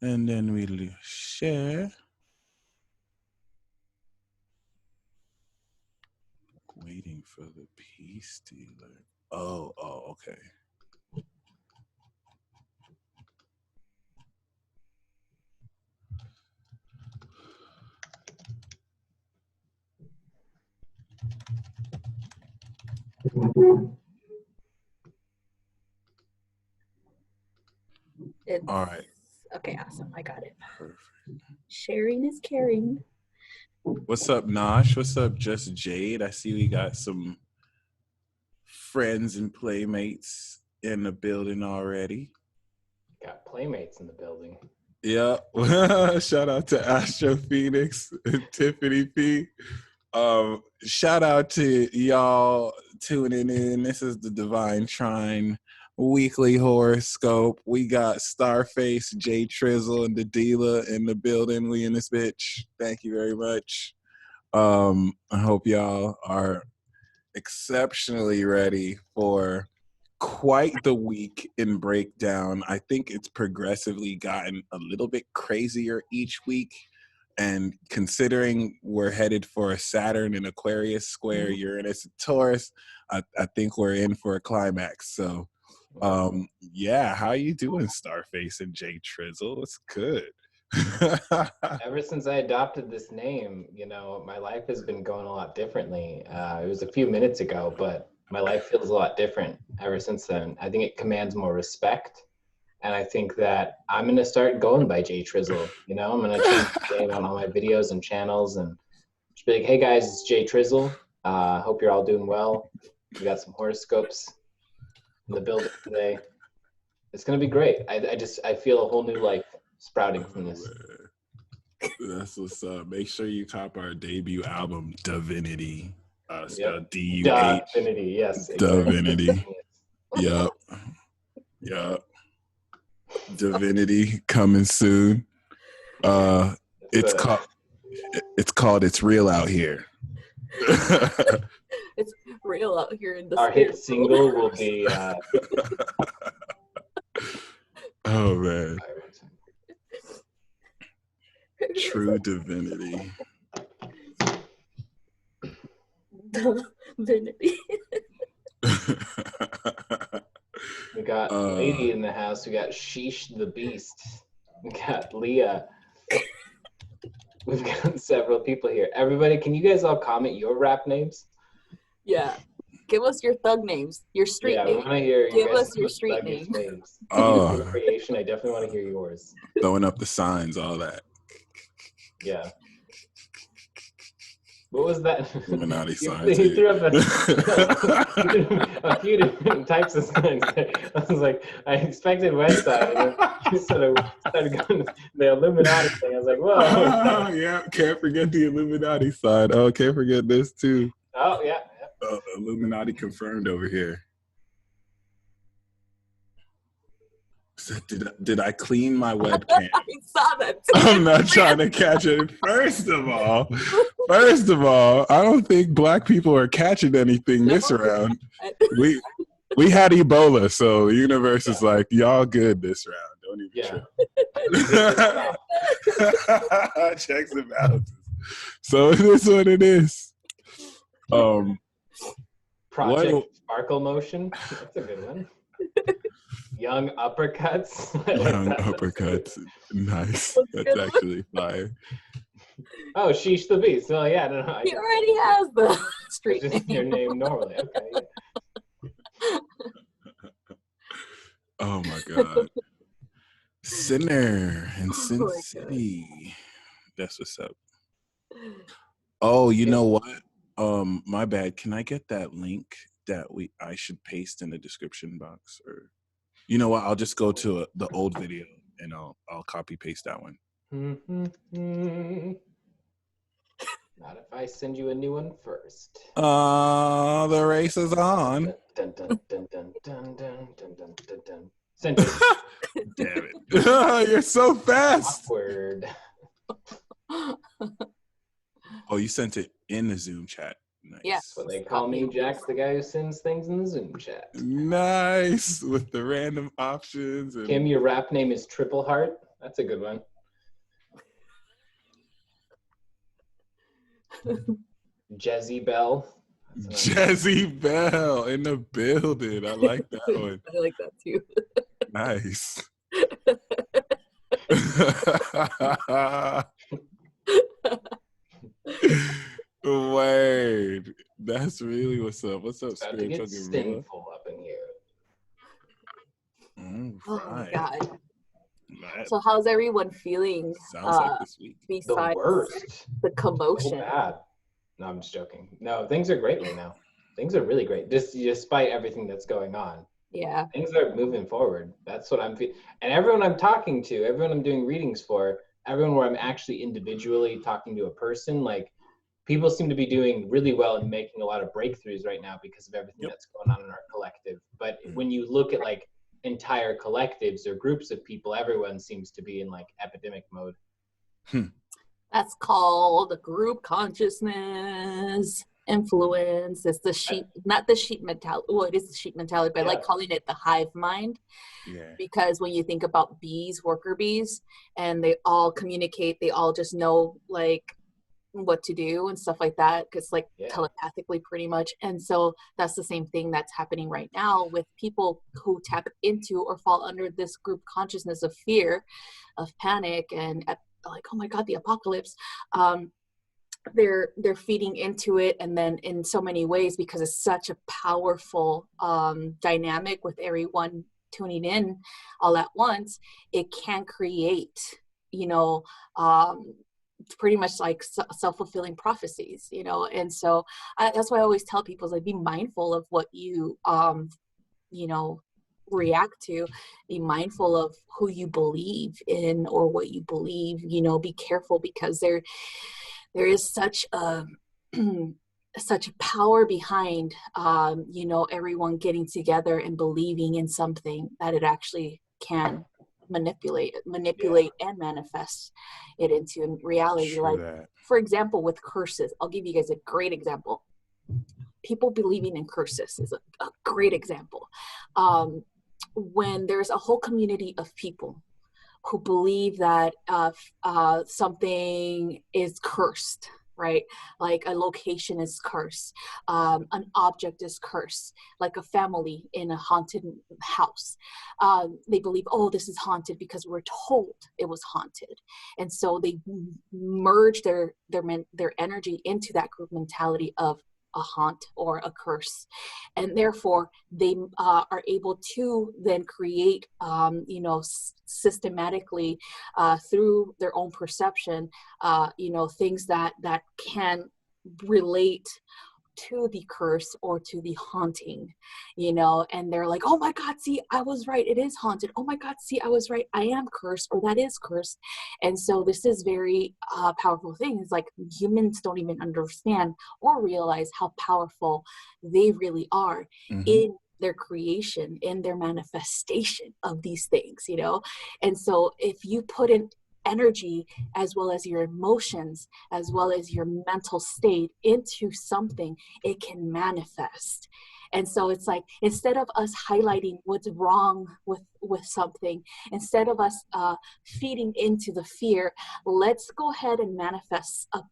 And then we'll share. Waiting for the Peacerdealer. Oh, okay. All right. Okay, awesome. I got it. Perfect. Sharing is caring. What's up, Nosh? What's up, Just Jade? I see we got some friends and playmates in the building already. Got playmates in the building. Yep. Shout out to Astro Phoenix and Tiffany P. Shout out to y'all tuning in. This is the Divine Trine weekly horoscope. We got Starface, Jay Trizzle, and the dealer in the building. We in this bitch. Thank you very much. I hope y'all are exceptionally ready for quite the week in breakdown. I think it's progressively gotten a little bit crazier each week. And considering we're headed for a Saturn and Aquarius square, Uranus and Taurus, I think we're in for a climax. So, yeah, how you doing, Starface and Jay Trizzle? It's good. Ever since I adopted this name, you know, my life has been going a lot differently. It was a few minutes ago, but my life feels a lot different ever since then. I think it commands more respect. And I think that I'm going to start going by Jay Trizzle. You know, I'm going to change the name on all my videos and channels and just be like, hey guys, it's Jay Trizzle. Hope you're all doing well. We got some horoscopes in the building today. It's going to be great. I feel a whole new life sprouting from this. That's what's up. Make sure you cop our debut album, Divinity. Spelled D-U-H. Divinity, yes. Divinity. Yep. Yep. Divinity coming soon. It's called It's Real Out Here. It's real out here in the Our hit single will be oh man. True Divinity. Divinity. We got a lady in the house. We got Sheesh the Beast. We got Leah. We've got several people here. Everybody, can you guys all comment your rap names? Yeah. Give us your thug names, your street names. Yeah, we want to hear you Give guys us your street names. Oh. Creation, I definitely want to hear yours. Throwing up the signs, all that. Yeah. What was that? Illuminati signs. He threw up a few different types of signs. I was like, I expected West Side, and then you sort of started going the Illuminati thing. I was like, whoa. Oh, yeah, can't forget the Illuminati side. Oh, can't forget this too. Oh, yeah. Illuminati confirmed over here. So did I clean my webcam? I saw that too. I'm not trying to catch it. First of all, I don't think black people are catching anything this round. We had Ebola, so the universe is like, y'all good this round. Don't even trip. Checks and balances. So it is what it is. Project Sparkle Motion. That's a good one. Young uppercuts. Young uppercuts. Nice. That's actually fire. Oh, Sheesh the Beast. Well, yeah, no. He already has the street name. Your name normally. Okay. Yeah. Oh my God. Sinner in Sin City. That's what's up. Oh, you know what? My bad. Can I get that link that I should paste in the description box? Or you know what? I'll just go to the old video and I'll copy paste that one. Not if I send you a new one first. The race is on. Dun, dun, dun, dun, dun, dun, dun, dun, dun, dun. Send it. Damn it. You're so fast. Awkward. Oh, you sent it in the Zoom chat. Nice. Yeah. What they call me, Jax, the guy who sends things in the Zoom chat. Nice. With the random options. And... Kim, your rap name is Triple Heart. That's a good one. Jezzy Bell. Jezzy Bell in the building. I like that one. I like that too. Nice. Wait, that's really what's up. What's up, about to spiritual get gorilla? sinful up in here. Oh my God. That So how's everyone feeling? sounds like this week. Besides The worst. the commotion. So bad. No, I'm just joking. No, things are great right now. Things are really great. Despite everything that's going on. Yeah. Things are moving forward. That's what I'm feeling. And everyone I'm talking to, everyone I'm doing readings for, everyone where I'm actually individually talking to a person, like people seem to be doing really well and making a lot of breakthroughs right now because of everything that's going on in our collective. But when you look at like entire collectives or groups of people, everyone seems to be in like epidemic mode. That's called group consciousness influence. It's the sheep, not the sheep mentality. Well, it is the sheep mentality, but I like calling it the hive mind. Yeah. Because when you think about bees, worker bees, and they all communicate, they all just know like what to do and stuff like that, because like telepathically pretty much. And so that's the same thing that's happening right now with people who tap into or fall under this group consciousness of fear, of panic, and like, oh my God, the apocalypse. They're feeding into it, and then in so many ways, because it's such a powerful dynamic with everyone tuning in all at once, it can create, pretty much like self-fulfilling prophecies, and so that's why I always tell people is like, be mindful of what you react to, be mindful of who you believe in or what you believe, be careful, because there is such a such power behind everyone getting together and believing in something that it actually can manipulate and manifest it into reality. True like that. For example, with curses, I'll give you guys a great example. People believing in curses is a great example. When there's a whole community of people who believe that something is cursed, right? Like a location is cursed, an object is cursed, like a family in a haunted house. They believe, oh, this is haunted because we're told it was haunted. And so they merge their energy into that group mentality of a haunt or a curse, and therefore they are able to then create systematically through their own perception things that can relate to the curse or to the haunting, and they're like, oh my God, see, I was right, it is haunted. Oh my God, see, I was right, I am cursed, or that is cursed. And so this is very powerful thing. It's like humans don't even understand or realize how powerful they really are in their creation, in their manifestation of these things, and so if you put in energy as well as your emotions as well as your mental state into something, it can manifest. And so it's like, instead of us highlighting what's wrong with something, instead of us feeding into the fear, let's go ahead and manifest a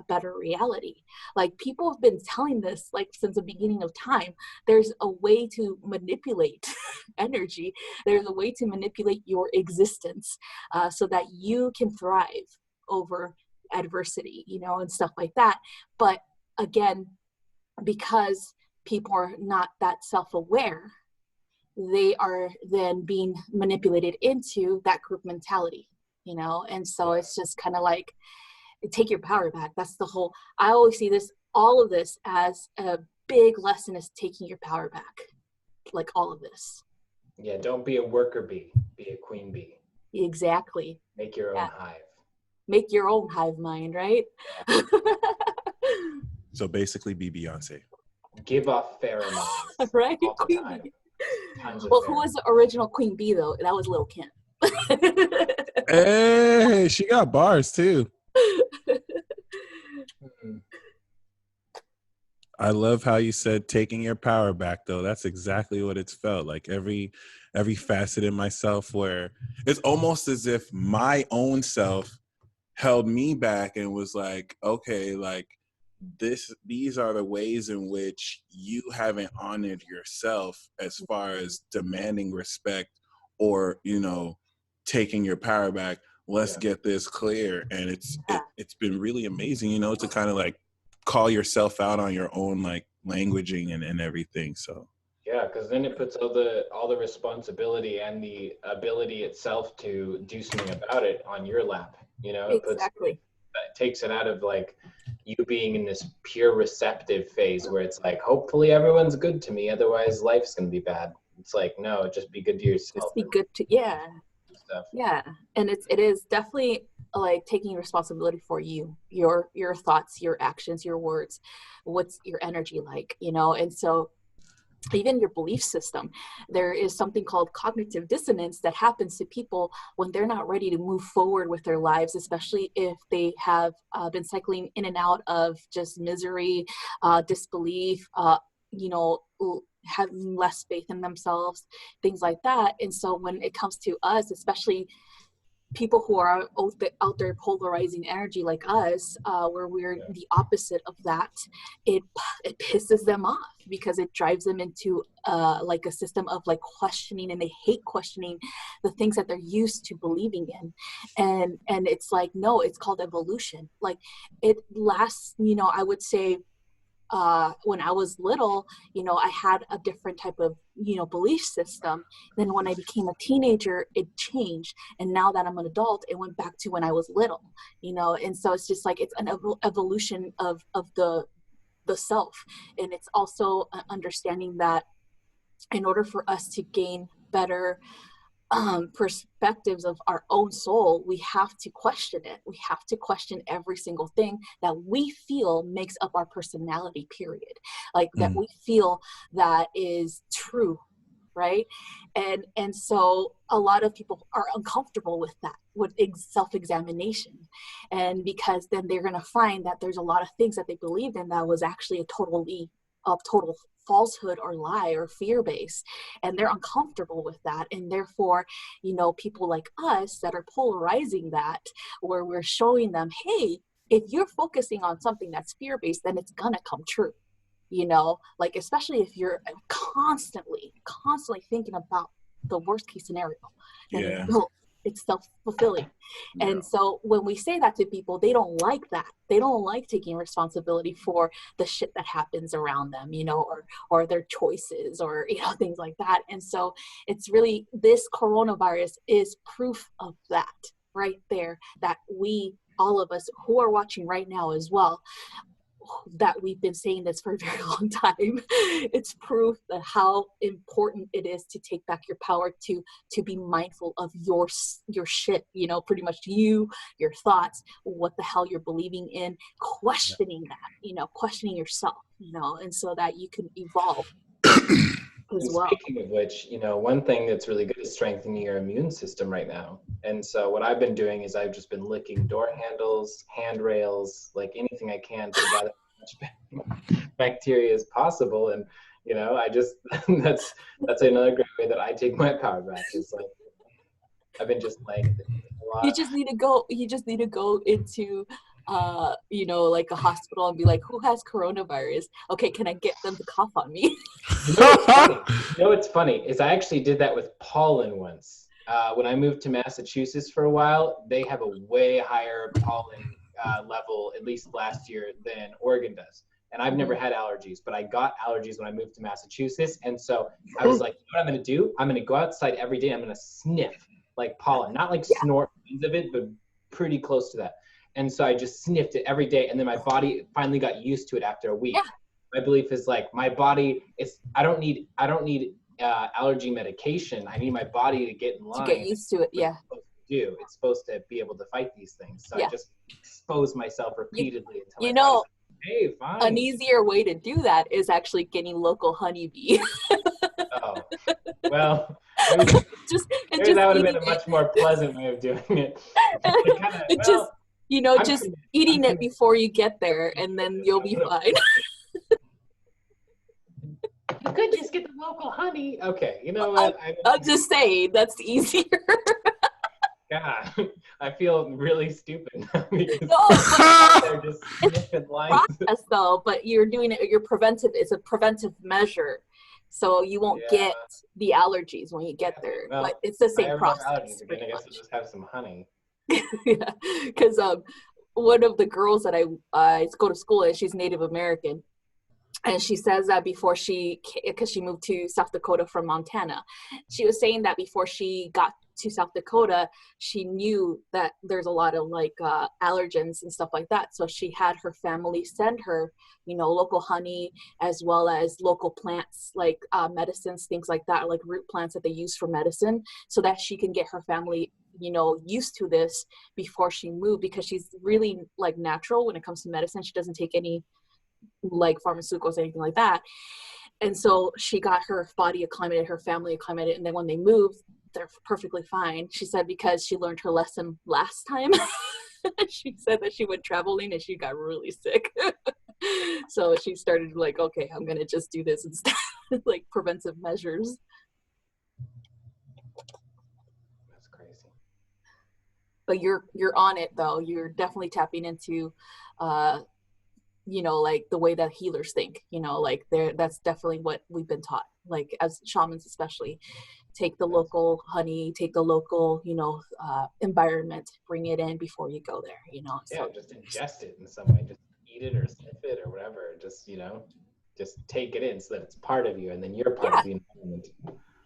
better reality. Like, people have been telling this like since the beginning of time. There's a way to manipulate energy. There's a way to manipulate your existence so that you can thrive over adversity, and stuff like that. But again, because people are not that self-aware, they are then being manipulated into that group mentality, and so it's just kind of like, take your power back. That's the whole, I always see all of this as a big lesson, is taking your power back, like all of this. Yeah, don't be a worker bee, be a queen bee. Exactly. Make your own hive. Make your own hive mind, right? Yeah. So basically be Beyonce. Give off pheromones. Right? All the Queen time. bee. Well, who was the original queen bee though? That was Lil' Kim. Hey, she got bars too. I love how you said taking your power back, though. That's exactly what it's felt like. Every facet in myself, where it's almost as if my own self held me back and was like, okay, like these are the ways in which you haven't honored yourself as far as demanding respect or, you know, taking your power back. Let's get this clear. And it's been really amazing, you know, to kind of like call yourself out on your own like languaging and everything. So yeah, because then it puts all the responsibility and the ability itself to do something about it on your lap. You know, Exactly. It takes it out of like you being in this pure receptive phase where it's like, hopefully everyone's good to me, otherwise life's gonna be bad. It's like, no, just be good to yourself. Just be good to, yeah. Stuff. Yeah. And it is definitely like taking responsibility for you, your thoughts, your actions, your words, what's your energy like, you know? And so even your belief system, there is something called cognitive dissonance that happens to people when they're not ready to move forward with their lives, especially if they have been cycling in and out of just misery, disbelief, you know, having less faith in themselves, things like that. And so when it comes to us, especially people who are out there polarizing energy like us, where we're the opposite of that, it pisses them off because it drives them into like a system of like questioning, and they hate questioning the things that they're used to believing in. And it's like, no, it's called evolution. Like it lasts, you know, I would say when I was little, you know, I had a different type of, you know, belief system. Then when I became a teenager, it changed. And now that I'm an adult, it went back to when I was little, you know? And so it's just like, it's an evolution of the self. And it's also understanding that in order for us to gain better perspectives of our own soul, we have to question it. We have to question every single thing that we feel makes up our personality, period. Like that we feel that is true, right? And so a lot of people are uncomfortable with that, with self-examination. And because then they're going to find that there's a lot of things that they believed in that was actually a total falsehood or lie or fear-based, and they're uncomfortable with that. And therefore, you know, people like us that are polarizing that, where we're showing them, hey, if you're focusing on something that's fear-based, then it's gonna come true, you know, like especially if you're constantly thinking about the worst case scenario, then it's self-fulfilling. And so when we say that to people, they don't like that. They don't like taking responsibility for the shit that happens around them, you know, or their choices, or, you know, things like that. And so it's really, this coronavirus is proof of that right there, that we, all of us who are watching right now as well, that we've been saying this for a very long time. It's proof that how important it is to take back your power, to be mindful of your shit, you know, pretty much you, your thoughts, what the hell you're believing in, questioning that, you know, questioning yourself, you know, and so that you can evolve as well. Speaking of which, you know, one thing that's really good is strengthening your immune system right now. And so what I've been doing is I've just been licking door handles, handrails, like anything I can to gather as much bacteria as possible. And, you know, I just, that's another great way that I take my power back. It's like, I've been just like, a lot. You just need to go into you know, like a hospital and be like, who has coronavirus? Okay, can I get them to cough on me? You know what's funny is I actually did that with pollen once. When I moved to Massachusetts for a while, they have a way higher pollen level, at least last year, than Oregon does. And I've never had allergies, but I got allergies when I moved to Massachusetts. And so I was like, you know what I'm going to do? I'm going to go outside every day. I'm going to sniff like pollen, not like snort of it, but pretty close to that. And so I just sniffed it every day. And then my body finally got used to it after a week. Yeah. My belief is like my body is, I don't need allergy medication. I need my body to get in line. To get used to it. Yeah. It's supposed to be able to fight these things. So I just expose myself repeatedly until you know, hey, fine. An easier way to do that is actually getting local honeybee. Oh, well, that would have been a much more pleasant way of doing it. Just eating it before you get there, and then you'll be fine. You could just get the local honey. Okay, you know what? I'm just saying that's easier. God, I feel really stupid now because No, they're just sniffing lines. process though, but you're doing it. You're preventive. It's a preventive measure, so you won't get the allergies when you get there. Well, but it's the same I have process. allergies again. I guess I'll just have some honey. Yeah, because one of the girls that I go to school with, she's Native American. And she says that before because she moved to South Dakota from Montana, she was saying that before she got to South Dakota, she knew that there's a lot of like allergens and stuff like that. So she had her family send her, local honey as well as local plants like medicines, things like that, like root plants that they use for medicine, so that she can get her family used to this before she moved, because she's really like natural when it comes to medicine. She doesn't take any like pharmaceuticals, anything like that. And so she got her body acclimated, her family acclimated, and then when they moved, they're perfectly fine. She said because she learned her lesson last time. She said that she went traveling and she got really sick. So she started like, okay, I'm gonna just do this instead, like preventive measures. That's crazy. But you're on it though. You're definitely tapping into like the way that healers think, like that's definitely what we've been taught, like as shamans especially. Take the local honey, take the local, environment, bring it in before you go there, So just ingest it in some way, just eat it or sniff it or whatever, just just take it in so that it's part of you, and then you're part of the environment.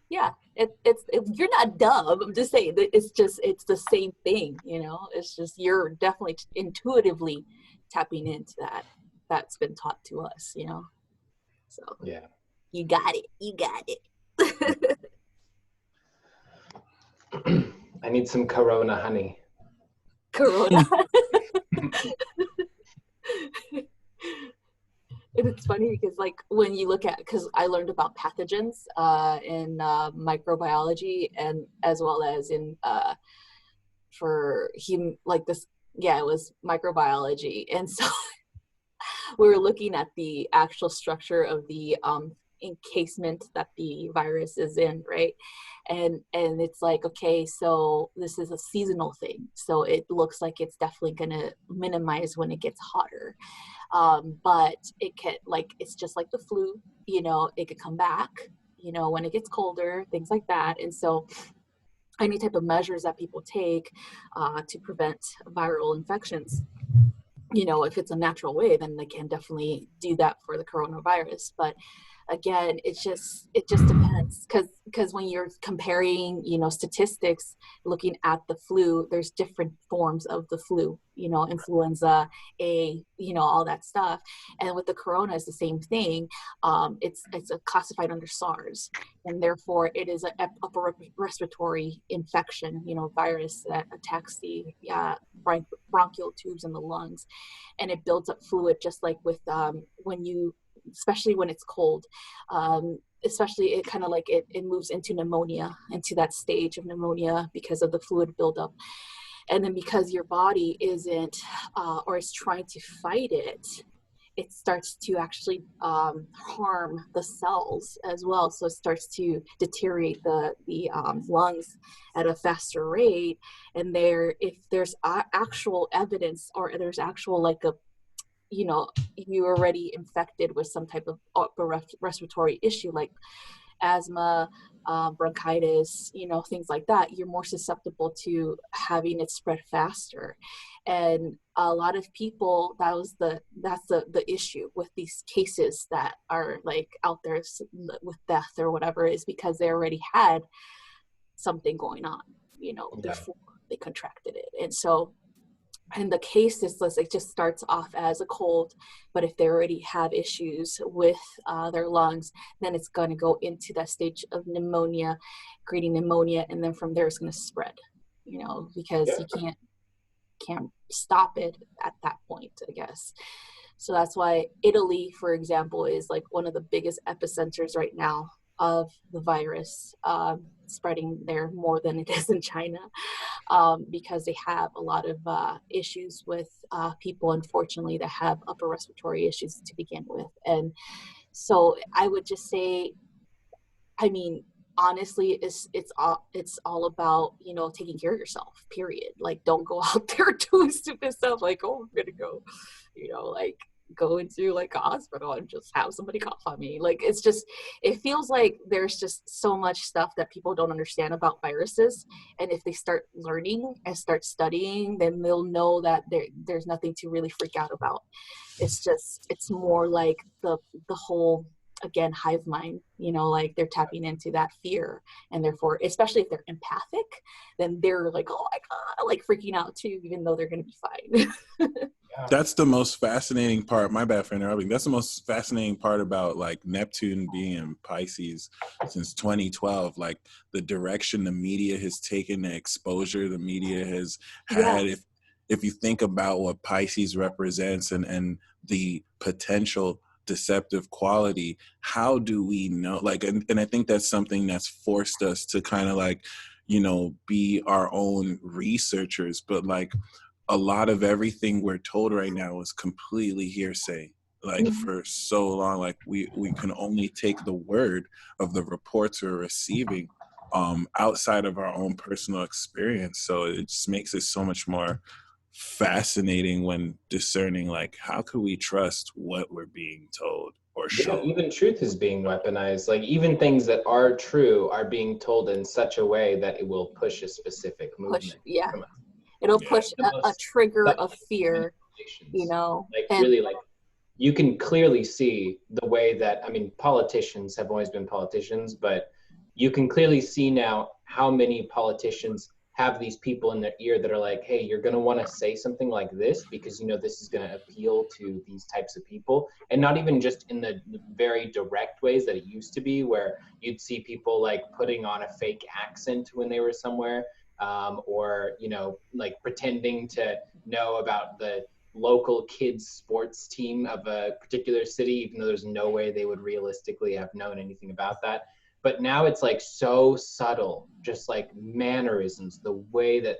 Yeah, you're not dumb. I'm just saying that it's the same thing, it's just you're definitely intuitively tapping into that's been taught to us, so yeah, you got it. I need some Corona honey. Corona. It's funny because like when you look at, because I learned about pathogens in microbiology, and as well as in for him like this, it was microbiology. And so we were looking at the actual structure of the encasement that the virus is in, right? And it's like, okay, so this is a seasonal thing, so it looks like it's definitely going to minimize when it gets hotter, but it can, like, it's just like the flu, it could come back, when it gets colder, things like that. And so any type of measures that people take to prevent viral infections, if it's a natural way, then they can definitely do that for the coronavirus. But again, it just depends, because when you're comparing, statistics, looking at the flu, there's different forms of the flu, influenza A, all that stuff. And with the corona, it's the same thing. It's classified under SARS, and therefore it is an upper respiratory infection, virus that attacks the bronchial tubes in the lungs, and it builds up fluid, just like with especially when it's cold, especially it kind of like it moves into pneumonia, into that stage of pneumonia because of the fluid buildup. And then because your body isn't or is trying to fight it, it starts to actually harm the cells as well. So it starts to deteriorate the lungs at a faster rate. And if there's actual evidence, or there's actual like a you're already infected with some type of upper respiratory issue like asthma, bronchitis, things like that, you're more susceptible to having it spread faster. And a lot of people, that's the issue with these cases that are like out there with death or whatever, is because they already had something going on, before they contracted it. And so in the case, it just starts off as a cold, but if they already have issues with their lungs, then it's going to go into that stage of pneumonia, creating pneumonia, and then from there it's going to spread, because you can't stop it at that point, I guess. So that's why Italy, for example, is like one of the biggest epicenters right now of the virus spreading there more than it is in China, because they have a lot of issues with people, unfortunately, that have upper respiratory issues to begin with. And So I would just say, I mean, honestly, it's all about, you know, taking care of yourself, period. Like, don't go out there doing stupid stuff like, oh, I'm gonna go, you know, like go into like a hospital and just have somebody cough on me. Like, it's just, it feels like there's just so much stuff that people don't understand about viruses, and if they start learning and start studying, then they'll know that there's nothing to really freak out about. It's just, it's more like the whole, again, hive mind, you know, like they're tapping into that fear, and therefore, especially if they're empathic, then they're like, oh my god, like freaking out too, even though they're gonna be fine. That's the most fascinating part. My bad for interrupting. That's the most fascinating part about like Neptune being in Pisces since 2012. Like the direction the media has taken, the exposure the media has had. Yeah. If you think about what Pisces represents and the potential deceptive quality, how do we know? Like, and I think that's something that's forced us to kind of like, you know, be our own researchers. But like, a lot of everything we're told right now is completely hearsay. Like for so long, like we can only take the word of the reports we're receiving outside of our own personal experience. So it just makes it so much more fascinating when discerning, like, how could we trust what we're being told or shown? Yeah, even truth is being weaponized. Like even things that are true are being told in such a way that it will push a specific movement. Yeah. From us. It'll Yeah. push a trigger of fear, you know. Like and really, like you can clearly see the way that, I mean, politicians have always been politicians, but you can clearly see now how many politicians have these people in their ear that are like, hey, you're going to want to say something like this because, you know, this is going to appeal to these types of people. And not even just in the very direct ways that it used to be, where you'd see people like putting on a fake accent when they were somewhere, or, you know, like pretending to know about the local kids sports team of a particular city, even though there's no way they would realistically have known anything about that. But now it's like so subtle, just like mannerisms, the way that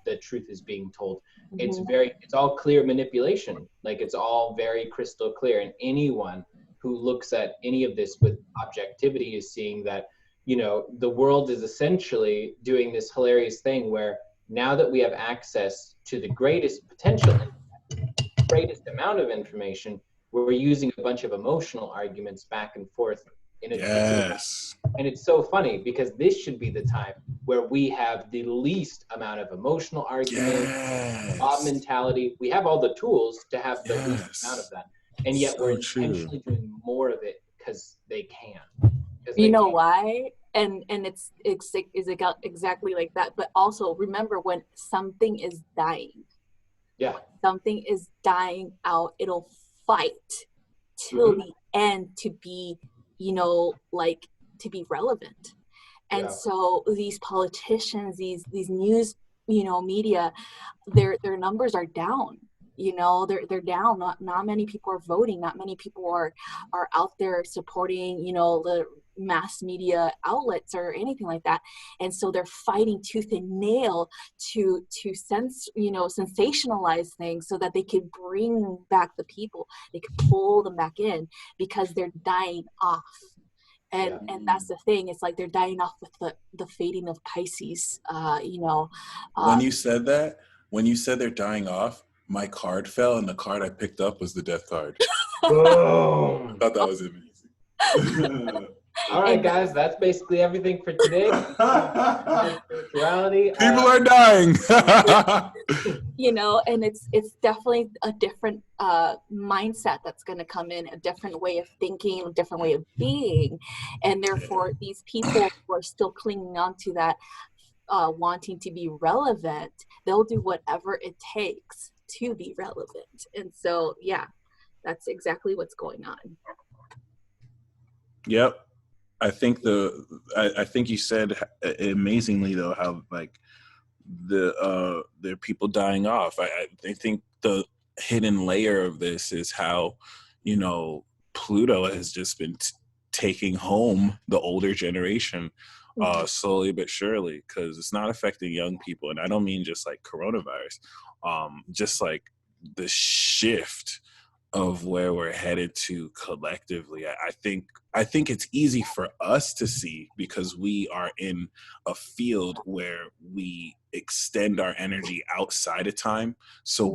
the truth is being told. It's all clear manipulation. Like it's all very crystal clear. And anyone who looks at any of this with objectivity is seeing that, you know, the world is essentially doing this hilarious thing where now that we have access to the greatest potential, greatest amount of information, we're using a bunch of emotional arguments back and forth in a Yes. and it's so funny because this should be the time where we have the least amount of emotional arguments, mob mentality. We have all the tools to have the least amount of that. And yet So we're true. intentionally doing more of it because they can. You know why? And it's exactly like that. But also remember, when something is dying, something is dying out, it'll fight till the end to be, you know, like to be relevant. And so these politicians, these news, you know, media, their numbers are down. You know, they're down. Not many people are voting. Not many people are out there supporting, you know, the mass media outlets or anything like that. And so they're fighting tooth and nail to sensationalize things so that they could bring back the people. They could pull them back in because they're dying off. And that's the thing. It's like they're dying off with the fading of Pisces. You know. When you said they're dying off, my card fell, and the card I picked up was the death card. I thought that was amazing. All right, guys, that's basically everything for today. Spirituality. People are dying. You know, and it's definitely a different mindset that's going to come in, a different way of thinking, a different way of being, and therefore these people who are still clinging on to that, wanting to be relevant, they'll do whatever it takes to be relevant. And so, yeah, that's exactly what's going on. Yep. I think I think you said amazingly though how like there are people dying off. I think the hidden layer of this is how, you know, Pluto has just been taking home the older generation slowly but surely, because it's not affecting young people. And I don't mean just like coronavirus, just like the shift of where we're headed to collectively. I think it's easy for us to see because we are in a field where we extend our energy outside of time. So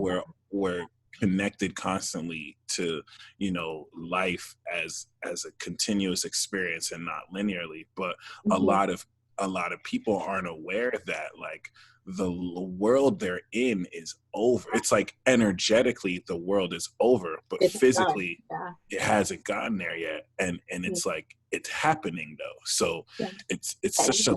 we're connected constantly to, you know, life as a continuous experience and not linearly. But a lot of people aren't aware that, like, the world they're in is over. It's like energetically the world is over, but It's physically done. it hasn't gotten there yet. And it's like it's happening though. So it's such a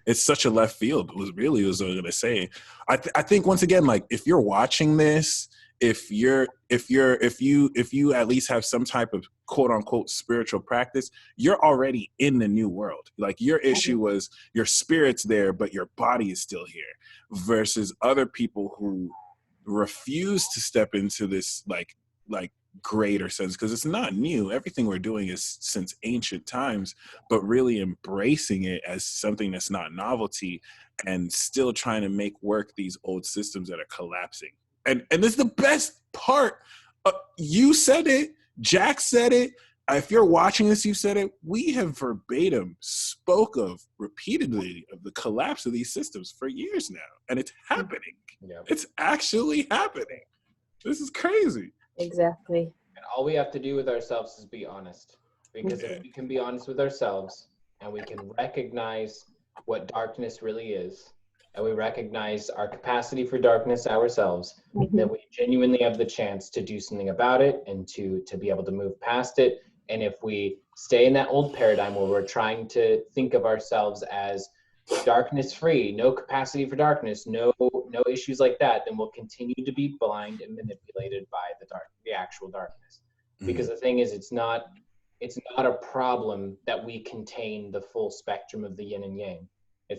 it's such a left field. Was what I was gonna say. I think once again, like, if you're watching this, if you at least have some type of quote unquote spiritual practice, you're already in the new world. Like, your issue was your spirit's there, but your body is still here, versus other people who refuse to step into this like greater sense, because it's not new. Everything we're doing is since ancient times, but really embracing it as something that's not novelty and still trying to make work these old systems that are collapsing. And this is the best part. You said it, Jax said it. If you're watching this, you said it. We have verbatim spoke of repeatedly of the collapse of these systems for years now, and it's happening. It's actually happening. This is crazy. Exactly. And all we have to do with ourselves is be honest. Because if we can be honest with ourselves and we can recognize what darkness really is, and we recognize our capacity for darkness ourselves, then we genuinely have the chance to do something about it and to be able to move past it. And if we stay in that old paradigm where we're trying to think of ourselves as darkness free, no capacity for darkness, no issues like that, then we'll continue to be blind and manipulated by the actual darkness. Because the thing is, it's not a problem that we contain the full spectrum of the yin and yang.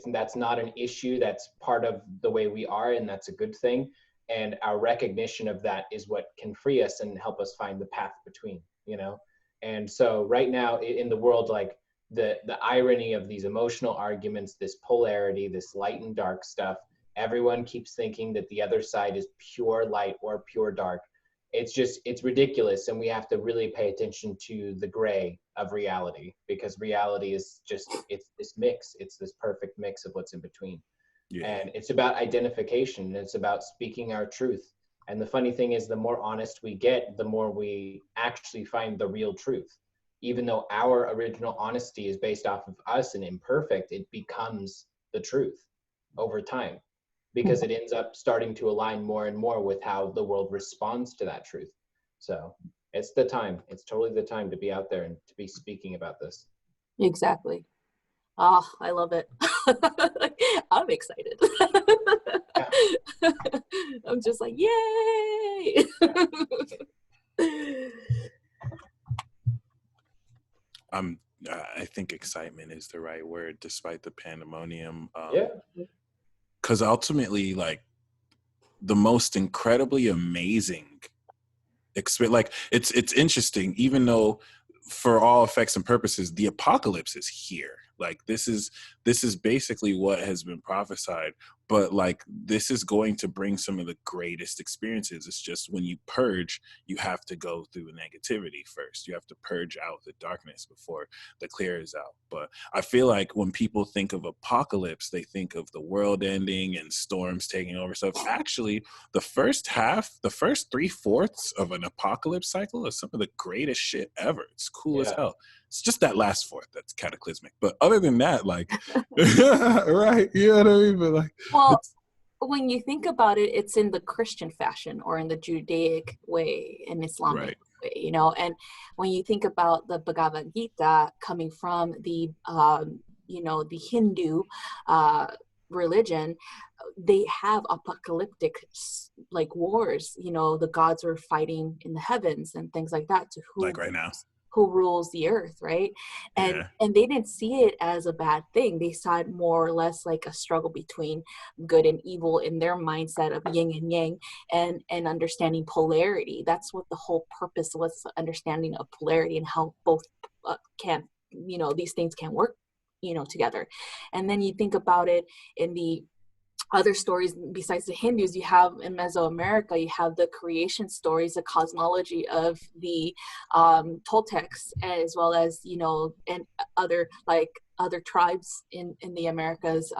That's not an issue. That's part of the way we are, and that's a good thing. And our recognition of that is what can free us and help us find the path between, you know? And so right now in the world, like, the irony of these emotional arguments, this polarity, this light and dark stuff, everyone keeps thinking that the other side is pure light or pure dark. It's ridiculous. And we have to really pay attention to the gray of reality, because reality is it's this mix. It's this perfect mix of what's in between. And it's about identification, and it's about speaking our truth. And the funny thing is, the more honest we get, the more we actually find the real truth. Even though our original honesty is based off of us and imperfect, it becomes the truth over time, because it ends up starting to align more and more with how the world responds to that truth. So it's the time. It's totally the time to be out there and to be speaking about this. Exactly. Oh, I love it. I'm excited. I'm just like, yay! I think excitement is the right word, despite the pandemonium. Yeah. Because ultimately, like, the most incredibly amazing experience, like, it's interesting, even though for all effects and purposes, the apocalypse is here. Like, this is basically what has been prophesied, but like, this is going to bring some of the greatest experiences. It's just, when you purge, you have to go through negativity first. You have to purge out the darkness before the clear is out. But I feel like when people think of apocalypse, they think of the world ending and storms taking over stuff. Actually, the first 3/4 of an apocalypse cycle is some of the greatest shit ever. It's cool as hell. It's just that last fourth that's cataclysmic. But other than that, like, right, you know what I mean? But like, well, when you think about it, it's in the Christian fashion or in the Judaic way and Islamic way, you know. And when you think about the Bhagavad Gita coming from the the Hindu religion, they have apocalyptic like wars. You know, the gods are fighting in the heavens and things like that. To who, like right now, who rules the earth, right? And they didn't see it as a bad thing. They saw it more or less like a struggle between good and evil in their mindset of yin and yang, and understanding polarity. That's what the whole purpose was, understanding of polarity and how both can, these things can work, together. And then you think about it in the other stories besides the Hindus. You have in Mesoamerica, you have the creation stories, the cosmology of the Toltecs, as well as, you know, and other tribes in the Americas.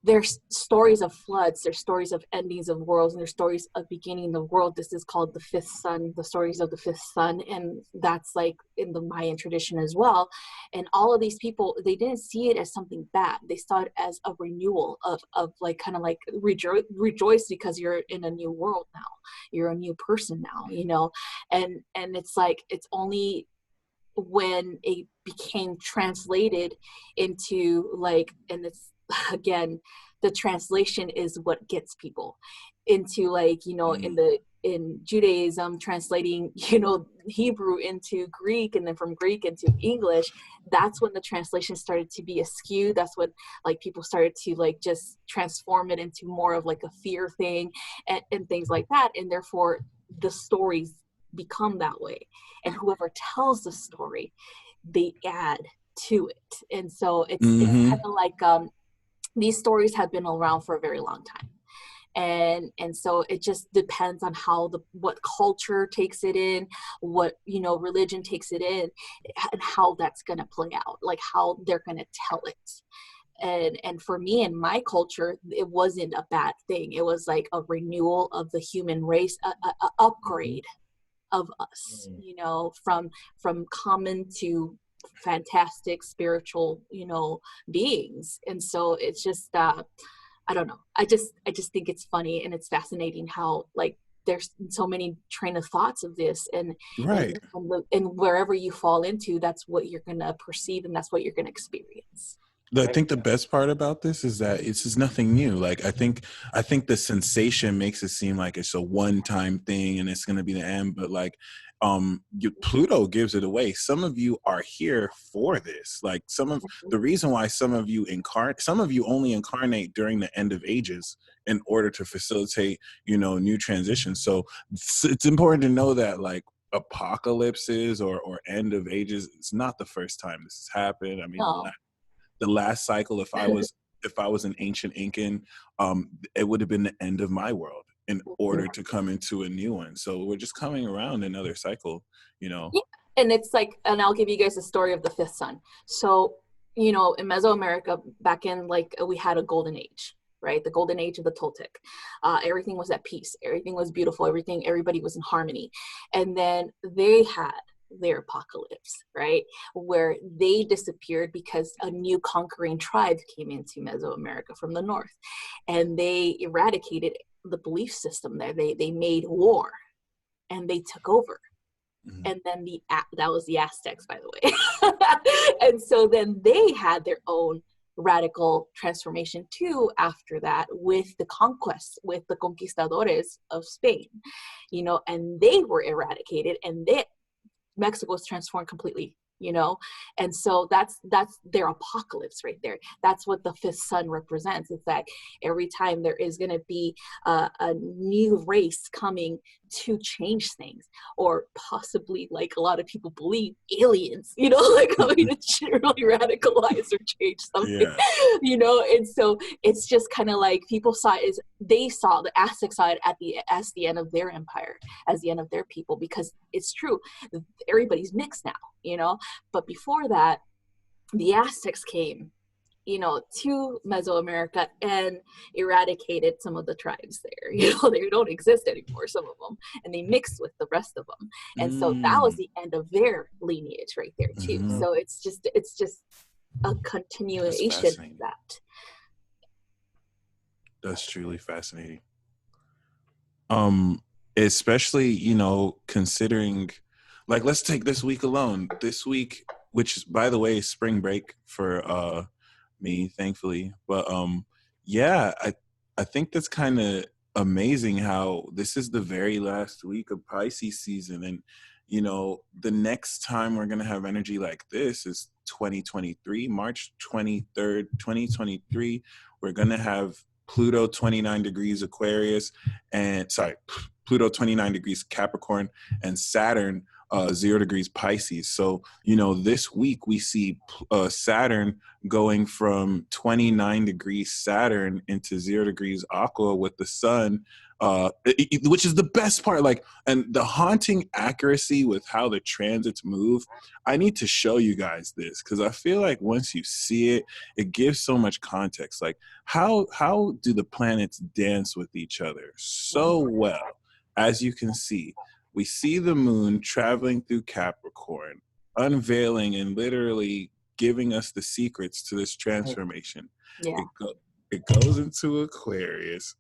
There's stories of floods, there's stories of endings of worlds, and there's stories of beginning the world. This is called the fifth sun, the stories of the fifth sun, and that's like in the Mayan tradition as well. And all of these people, they didn't see it as something bad. They saw it as a renewal of like, kind of like rejoice because you're in a new world now. You're a new person now, you know? And it's like, it's only when it became translated into like, and it's, again, the translation is what gets people into, like, you know, in Judaism, translating, you know, Hebrew into Greek, and then from Greek into English. That's when the translation started to be askew. That's when like people started to like just transform it into more of like a fear thing, and things like that. And therefore the stories become that way, and whoever tells the story, they add to it. And so it's kind of like these stories have been around for a very long time, and so it just depends on how what culture takes it in, what, you know, religion takes it in, and how that's going to play out, like how they're going to tell it. And for me and my culture, it wasn't a bad thing. It was like a renewal of the human race, a upgrade of us, you know, from common to fantastic spiritual, you know, beings. And so it's just I don't know, I just think it's funny, and it's fascinating how like there's so many train of thoughts of this, and right, and wherever you fall into, that's what you're gonna perceive, and that's what you're gonna experience. I think the best part about this is that it's just nothing new. Like I think the sensation makes it seem like it's a one-time thing and it's going to be the end. But like, Pluto gives it away. Some of you are here for this. Like some of the reason why some of you only incarnate during the end of ages in order to facilitate, you know, new transitions. So it's important to know that like apocalypses or end of ages, it's not the first time this has happened. I mean, No. the last cycle, if I was an ancient Incan, it would have been the end of my world in order to come into a new one. So we're just coming around another cycle, you know. Yeah. And it's like, and I'll give you guys the story of the fifth sun. So, you know, in Mesoamerica, back in like, we had a golden age, right? The golden age of the Toltec. Everything was at peace. Everything was beautiful. Everybody was in harmony. And then they had their apocalypse, right? Where they disappeared because a new conquering tribe came into Mesoamerica from the north, and they eradicated the belief system there. They made war, and they took over. And then that was the Aztecs, by the way. And so then they had their own radical transformation too after that, with the conquests, with the conquistadores of Spain, you know, and they were eradicated, and Mexico was transformed completely, you know. And so that's their apocalypse right there. That's what the fifth sun represents. It's that every time there is going to be a new race coming to change things, or possibly, like a lot of people believe, aliens, you know, like coming to really radicalize or change something, you know. And so it's just kind of like people they saw the Aztec side as the end of their empire, as the end of their people, because it's true, everybody's mixed now, you know. But before that, the Aztecs came, you know, to Mesoamerica and eradicated some of the tribes there. You know, they don't exist anymore, some of them, and they mixed with the rest of them. And so that was the end of their lineage right there too. So it's just a continuation of that. That's truly fascinating. Especially, you know, considering, like, let's take this week alone. This week, which, by the way, is spring break for me, thankfully. But yeah, I think that's kind of amazing how this is the very last week of Pisces season, and you know, the next time we're gonna have energy like this is 2023, March 23rd, 2023. We're gonna have Pluto 29 degrees Aquarius, and Pluto 29 degrees Capricorn, and Saturn 0 degrees Pisces. So, this week we see Saturn going from 29 degrees Saturn into 0 degrees Aqua with the sun, which is the best part. Like, and the haunting accuracy with how the transits move. I need to show you guys this because I feel like once you see it, it gives so much context. Like, how do the planets dance with each other so well? As you can see, we see the moon traveling through Capricorn, unveiling and literally giving us the secrets to this transformation. Yeah. It goes into Aquarius,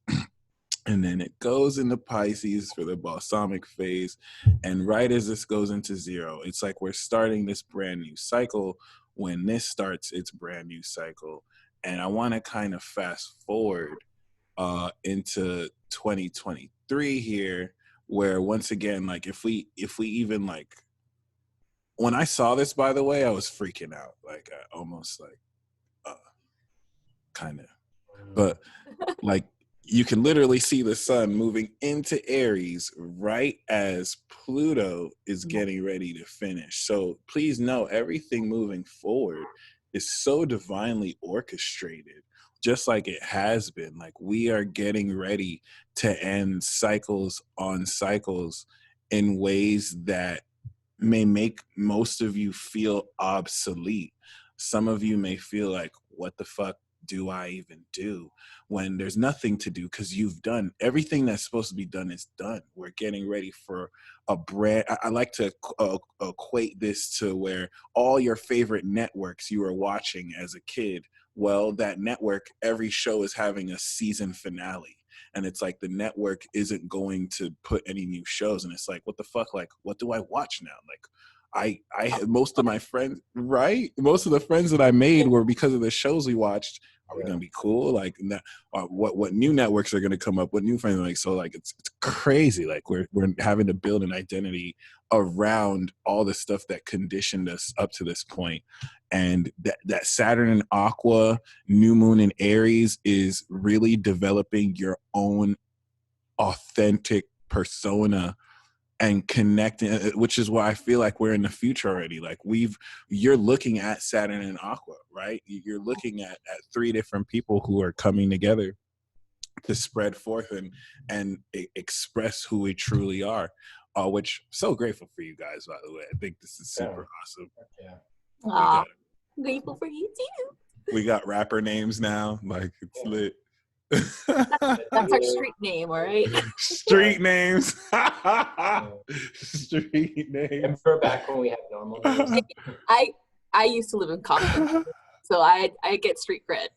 and then it goes into Pisces for the balsamic phase. And right as this goes into 0, it's like we're starting this brand new cycle when this starts its brand new cycle. And I want to kind of fast forward into 2023 here, where once again, like if we even like, when I saw this, by the way, I was freaking out, like I almost like kind of, but like you can literally see the sun moving into Aries right as Pluto is getting ready to finish. So please know, everything moving forward is so divinely orchestrated, just like it has been. Like, we are getting ready to end cycles on cycles in ways that may make most of you feel obsolete. Some of you may feel like, what the fuck do I even do, when there's nothing to do because you've done everything that's supposed to be done is done. We're getting ready for a brand. I like to equate this to where all your favorite networks you were watching as a kid, well, that network, every show is having a season finale. And it's like the network isn't going to put any new shows. And it's like, what the fuck? Like, what do I watch now? Like, I most of my friends, right? Most of the friends that I made were because of the shows we watched. Are we gonna be cool? Like, what new networks are gonna come up? What new friends? Like, so like it's crazy. Like we're having to build an identity around all the stuff that conditioned us up to this point. And that Saturn in Aqua, new moon in Aries is really developing your own authentic persona and connecting, which is why I feel like we're in the future already. Like you're looking at Saturn and Aqua, right? You're looking at 3 different people who are coming together to spread forth and express who we truly are, which I'm so grateful for you guys, by the way. I think this is super awesome. Yeah. Grateful for you too. We got rapper names now. Like, it's lit. That's our street name, all right? Street names. Street names. Remember back when we had normal names? I used to live in Compton, so I get street cred.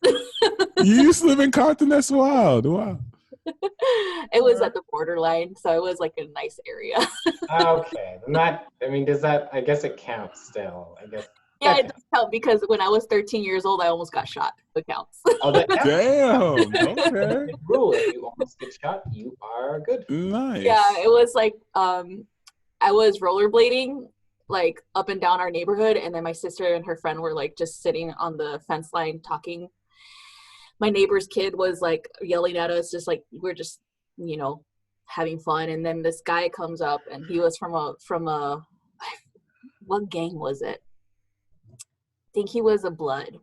You used to live in Compton? That's wild. Wow. It was at the borderline, so it was like a nice area. Okay. I guess it counts still, I guess. Yeah, it does count because when I was 13 years old, I almost got shot. It counts. Oh, damn. Okay. Rule: if you almost get shot, you are good. Nice. Yeah, it was like I was rollerblading like up and down our neighborhood, and then my sister and her friend were like just sitting on the fence line talking. My neighbor's kid was like yelling at us, just like we're just having fun, and then this guy comes up, and he was from a what gang was it? I think he was a Blood,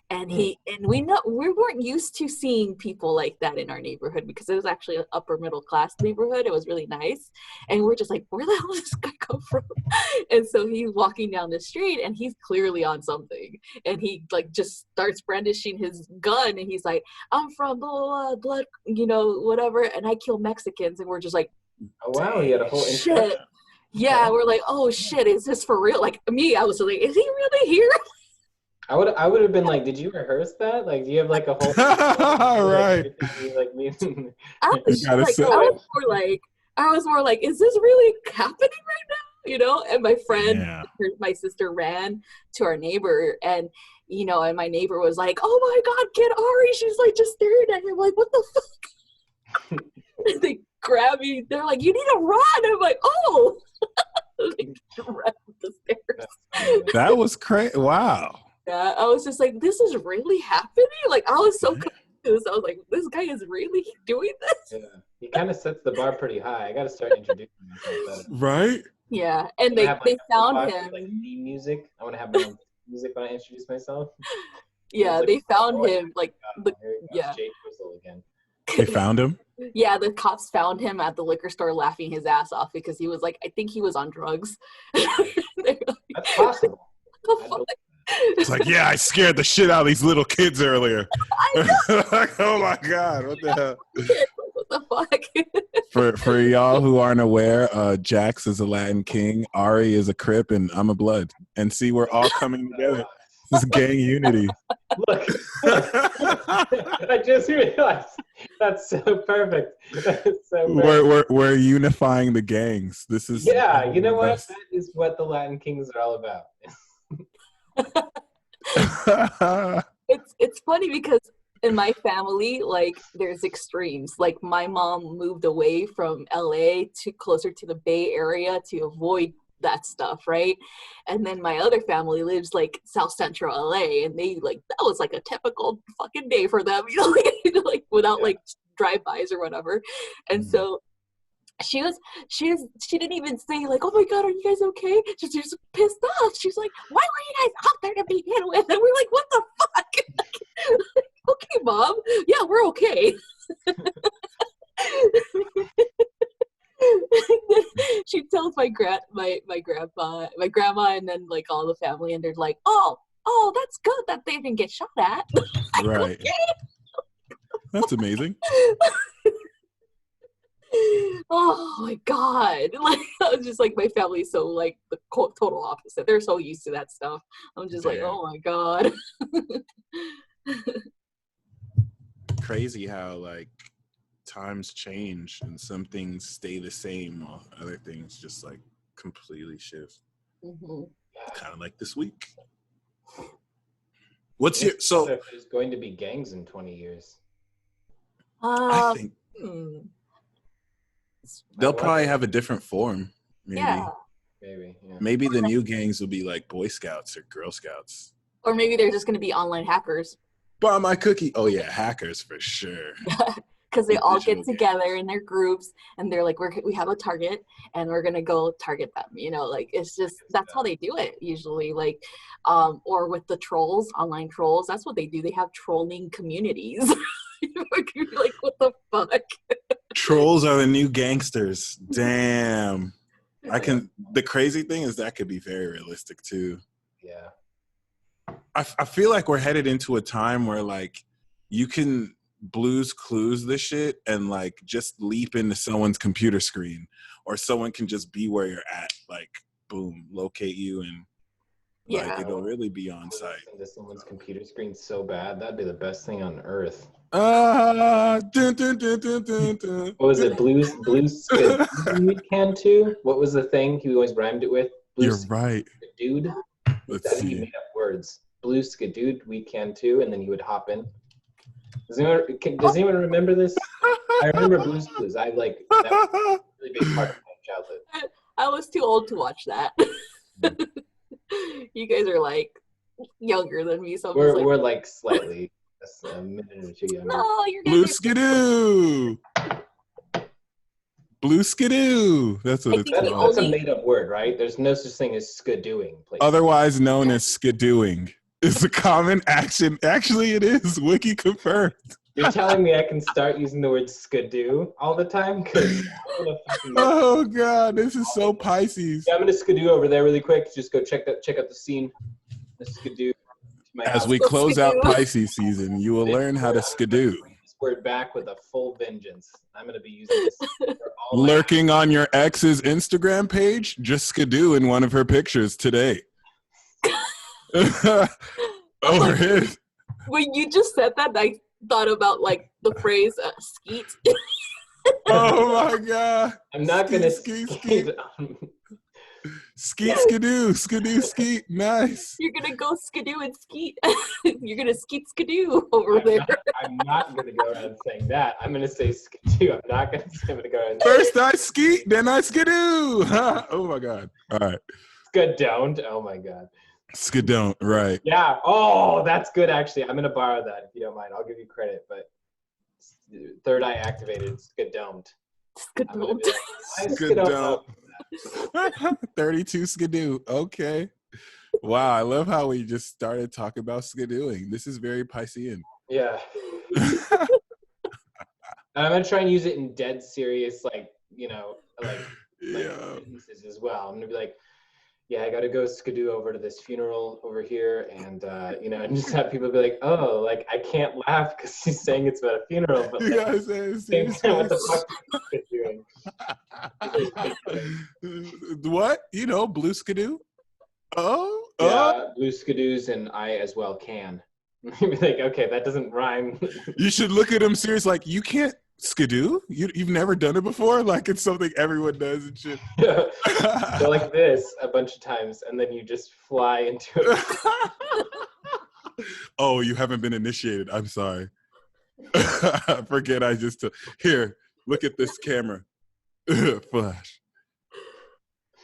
and we weren't used to seeing people like that in our neighborhood because it was actually an upper middle class neighborhood. It was really nice, and we're just like, where the hell did this guy come from? And so he's walking down the street, and he's clearly on something, and he like just starts brandishing his gun, and he's like, I'm from blah, blah, blood, whatever, and I kill Mexicans, and we're just like, oh wow, he had a whole shit. Yeah, we're like, oh shit, is this for real? Like me, I was like, is he really here? I would have been like, did you rehearse that? Like, do you have like a whole right? I was more like, is this really happening right now? And my friend, my sister ran to our neighbor, and and my neighbor was like, oh my God, get Ari. She's like just staring at him like, what the fuck? They grab me. They're like, you need to run. I'm like, oh. They ran up the stairs. That was crazy. Wow. Yeah, I was just like, this is really happening? Like, I was so confused. I was like, this guy is really doing this? Yeah. He kind of sets the bar pretty high. I got to start introducing myself better. Right? Yeah, and I have, they found box him. with, like theme music. I want to have my own music when I introduce myself. Yeah, like, they found him like here he goes, Jake Whistle again. They found him? Yeah, the cops found him at the liquor store laughing his ass off because he was like, I think he was on drugs. That's possible. It's like, yeah, I scared the shit out of these little kids earlier. Like, oh my God, what the hell? What the fuck? For y'all who aren't aware, Jax is a Latin king, Ari is a Crip, and I'm a Blood. And see, we're all coming together. This is gang unity. Look, I just realized that's so perfect. That's so perfect. We're unifying the gangs. This is you know what? That is what the Latin Kings are all about. It's funny because in my family, like, there's extremes. Like, my mom moved away from LA to closer to the Bay Area to avoid that stuff, right? And then my other family lives like South Central LA, and they like, that was like a typical fucking day for them, you know, like without like drive-bys or whatever. And so she didn't even say like, oh my God, are you guys okay? She's just pissed off. She's like, why were you guys out there to begin with? And we're like, what the fuck? Okay, Mom. Yeah, we're okay. She tells my grandpa, my grandma, and then like all the family, and they're like, oh, that's good that they didn't get shot at. Right. That's amazing. Oh my God. Like, I was just like, my family's so like the total opposite. They're so used to that stuff. I'm just like, oh my God. Crazy how like times change and some things stay the same while other things just like completely shift. Kind of like this week. What's your so there's going to be gangs in 20 years? I think they'll probably have a different form. Maybe. Yeah. Maybe the new gangs will be like Boy Scouts or Girl Scouts. Or maybe they're just going to be online hackers. Buy my cookie. Oh yeah, hackers for sure. Because they all get together in their groups and they're like, we have a target and we're going to go target them. You know, like, it's just, that's how they do it usually. Like, or with the trolls, online trolls, that's what they do. They have trolling communities. Like, what the fuck? Trolls are the new gangsters. Damn. The crazy thing is that could be very realistic too. Yeah. I feel like we're headed into a time where like you can Blue's Clues this shit and like just leap into someone's computer screen, or someone can just be where you're at, like boom, locate you, and like it'll really be on site. Into someone's computer screen so bad, that'd be the best thing on earth. Dun, dun, dun, dun, dun, dun. What was it? Blues can too? What was the thing he always rhymed it with? You're right. Dude. Let's see. He made up words. Blue Skadood, we can too, and then you would hop in. Does anyone remember this? I remember Blue's Clues. That was a really big part of my childhood. I was too old to watch that. You guys are like younger than me, so we're like slightly a minute or two younger. No, you're Blue Skidoo. Blue Skidoo. That's what it's called. That's a made-up word, right? There's no such thing as skidooing. Otherwise known as skidooing. It's a common action. Actually, it is. Wiki confirmed. You're telling me I can start using the word skidoo all the time? Oh God, this is so Pisces. Yeah, I'm gonna skidoo over there really quick. Just go check out the scene. The skidoo. As we close out Pisces season, you will learn how to skidoo. This word back with a full vengeance. I'm gonna be using this. Lurking on your ex's Instagram page, just skidoo in one of her pictures today. Over his. When you just said that, I thought about like the phrase skeet. Oh my God. I'm not gonna skeet. Skeet skidoo, skidoo skeet, nice. You're gonna go skidoo and skeet. You're gonna skeet skidoo over there. I'm not gonna go around saying that. I'm gonna say skidoo. I'm not gonna say I'm gonna go around. First I skeet, then I skidoo. Oh my God. All right. Skidoned. Oh my God. Skidon't, right. Yeah. Oh, that's good actually. I'm gonna borrow that if you don't mind. I'll give you credit, but third eye activated, skidoned. Skidoned. Skidoned. 32 skidoo. Okay. Wow, I love how we just started talking about skidooing. This is very Piscean. Yeah. And I'm gonna try and use it in dead serious, like Yeah. sentences as well. I'm gonna be like, yeah, I gotta go skidoo over to this funeral over here, and and just have people be like, oh, like I can't laugh because he's saying it's about a funeral, but You like, gotta say it same serious time, what the face. fuck are you doing? What? You know, blue skidoo? Oh, Yeah, blue skidoos, and I as well can. Be like, okay, that doesn't rhyme. You should look at him serious, like, you can't skidoo? You've never done it before? Like, it's something everyone does and shit. Yeah. Go like this a bunch of times, and then you just fly into it. Oh, you haven't been initiated. I'm sorry. Forget I just took. Here, look at this camera. Flash.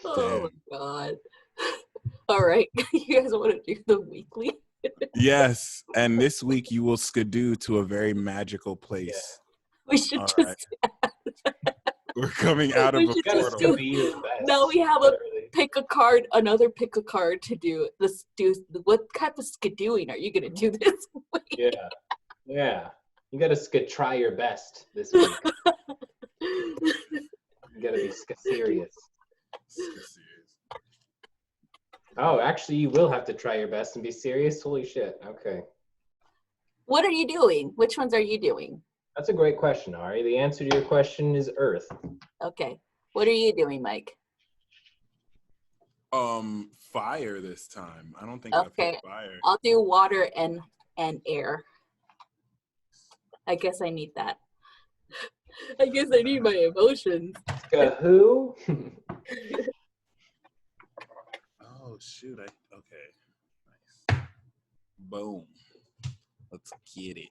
Oh my God. All right. You guys want to do the weekly? Yes. And this week you will skidoo to a very magical place. We should All just. right. We're coming out of a portal. No, we have another pick a card to do. What type of skidooing are you going to do this week? Yeah. You got to try your best this week. You got to be serious. Oh, actually, you will have to try your best and be serious? Holy shit. Okay. What are you doing? Which ones are you doing? That's a great question, Ari. The answer to your question is Earth. Okay. What are you doing, Mike? Fire this time. I don't think Okay. I've had fire. I'll do water and air. I guess I need that. I guess I need my emotions. Who? Oh shoot! Okay. Nice. Boom. Let's get it.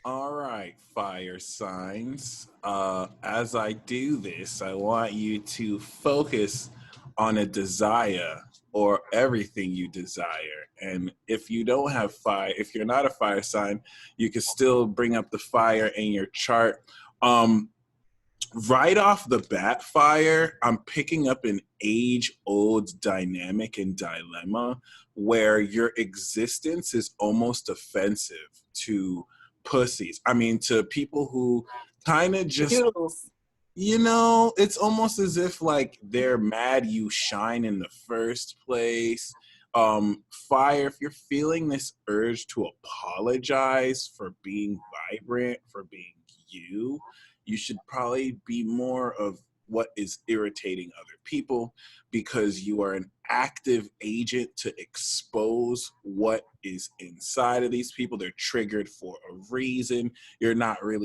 All right, fire signs. As I do this, I want you to focus on a desire or everything you desire. And if you don't have fire, if you're not a fire sign, you can still bring up the fire in your chart. Right off the bat, fire, I'm picking up an age-old dynamic and dilemma where your existence is almost offensive to pussies. I mean, to people who kind of just, Doodles. you know, it's almost as if like they're mad you shine in the first place. Fire, if you're feeling this urge to apologize for being vibrant, for being you should probably be more of what is irritating other people, because you are an active agent to expose what is inside of these people. They're triggered for a reason. You're not Earth.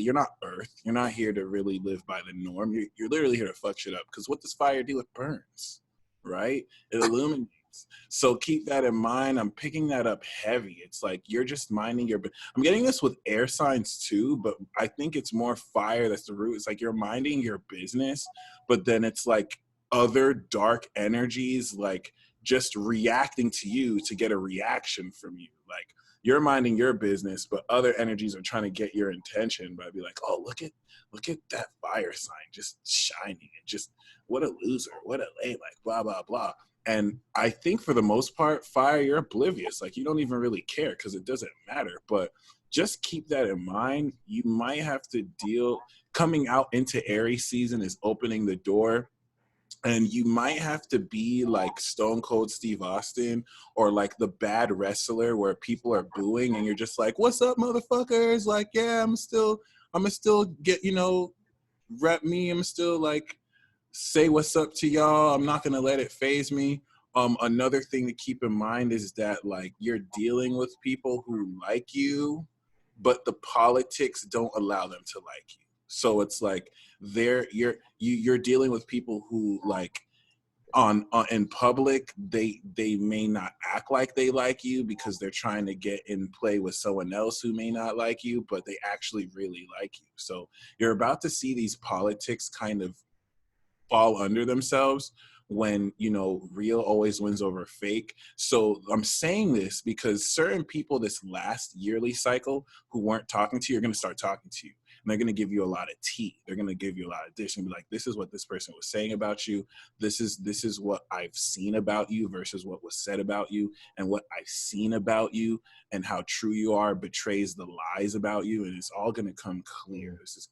You're not here to really live by the norm. You're literally here to fuck shit up, because what does fire do? It burns, right? It illuminates. So keep that in mind. I'm picking that up heavy. It's like you're just minding your. I'm getting this with air signs too, but I think it's more fire. That's the root. It's like you're minding your business, but then it's like other dark energies, like just reacting to you to get a reaction from you. Like you're minding your business, but other energies are trying to get your attention by be like, oh, look at that fire sign just shining, and just what a loser, what a lame, like blah blah blah. And I think for the most part, fire, you're oblivious. Like you don't even really care because it doesn't matter. But just keep that in mind. You might have to coming out into Aries season is opening the door. And you might have to be like Stone Cold Steve Austin, or like the bad wrestler where people are booing and you're just like, what's up, motherfuckers? Like, yeah, I'm gonna still get, rep me. I'm still like, say what's up to y'all. I'm not gonna let it faze me. Another thing to keep in mind is that like you're dealing with people who like you, but the politics don't allow them to like you. So it's like you're dealing with people who like on in public they may not act like they like you because they're trying to get in play with someone else who may not like you, but they actually really like you. So you're about to see these politics kind of fall under themselves when real always wins over fake. So I'm saying this because certain people this last yearly cycle who weren't talking to you are going to start talking to you, they're going to give you a lot of tea. They're going to give you a lot of dish and be like, this is what this person was saying about you. This is what I've seen about you versus what was said about you, and what I've seen about you and how true you are betrays the lies about you. And it's all going to come clear. This is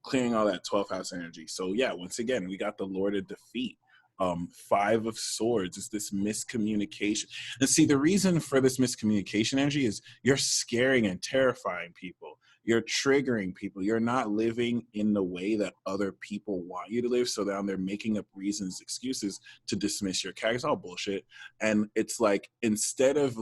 clearing all that 12th house energy. So yeah, once again, we got the Lord of Defeat. 5 of Swords is this miscommunication. And see, the reason for this miscommunication energy is you're scaring and terrifying people. You're triggering people. You're not living in the way that other people want you to live. So now they're making up reasons, excuses to dismiss your character. It's all bullshit. And it's like, instead of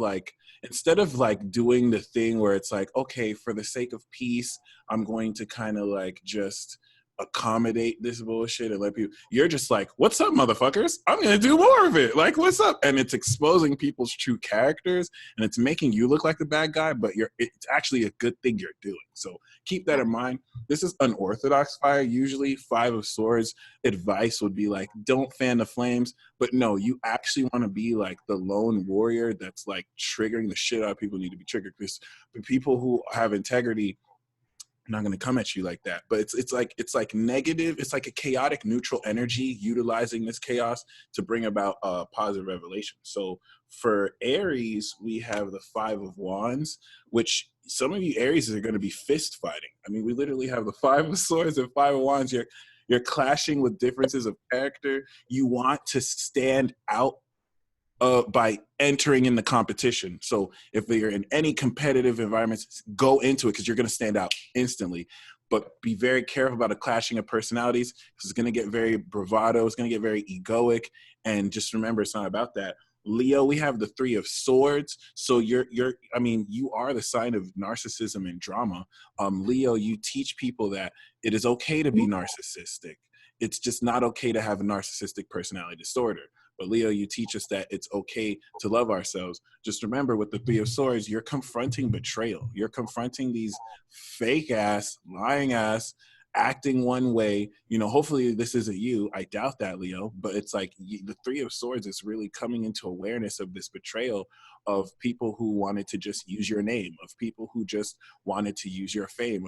doing the thing where it's like, okay, for the sake of peace, I'm going to kind of like just accommodate this bullshit and let people, you're just like, what's up, motherfuckers? I'm gonna do more of it. Like, what's up? And it's exposing people's true characters, and it's making you look like the bad guy, but it's actually a good thing you're doing. So keep that in mind. This is unorthodox fire. Usually 5 of Swords advice would be like, don't fan the flames. But no, you actually want to be like the lone warrior that's like triggering the shit out of people who need to be triggered, because the people who have integrity not going to come at you like that. But it's like negative. It's like a chaotic neutral energy utilizing this chaos to bring about a positive revelation. So for Aries, we have the 5 of Wands, which some of you Aries are going to be fist fighting. I mean, we literally have the 5 of Swords and 5 of Wands. You're clashing with differences of character. You want to stand out by entering in the competition. So if you're in any competitive environments, go into it, because you're going to stand out instantly. But be very careful about a clashing of personalities, because it's going to get very bravado. It's going to get very egoic. And just remember, it's not about that. Leo, we have the 3 of Swords. So you are the sign of narcissism and drama. Leo, you teach people that it is okay to be narcissistic. It's just not okay to have a narcissistic personality disorder. But Leo, you teach us that it's okay to love ourselves. Just remember, with the 3 of Swords, you're confronting betrayal. You're confronting these fake ass, lying ass, acting one way. You know, hopefully this isn't you. I doubt that, Leo. But it's like the 3 of Swords is really coming into awareness of this betrayal of people who wanted to just use your name, of people who just wanted to use your fame,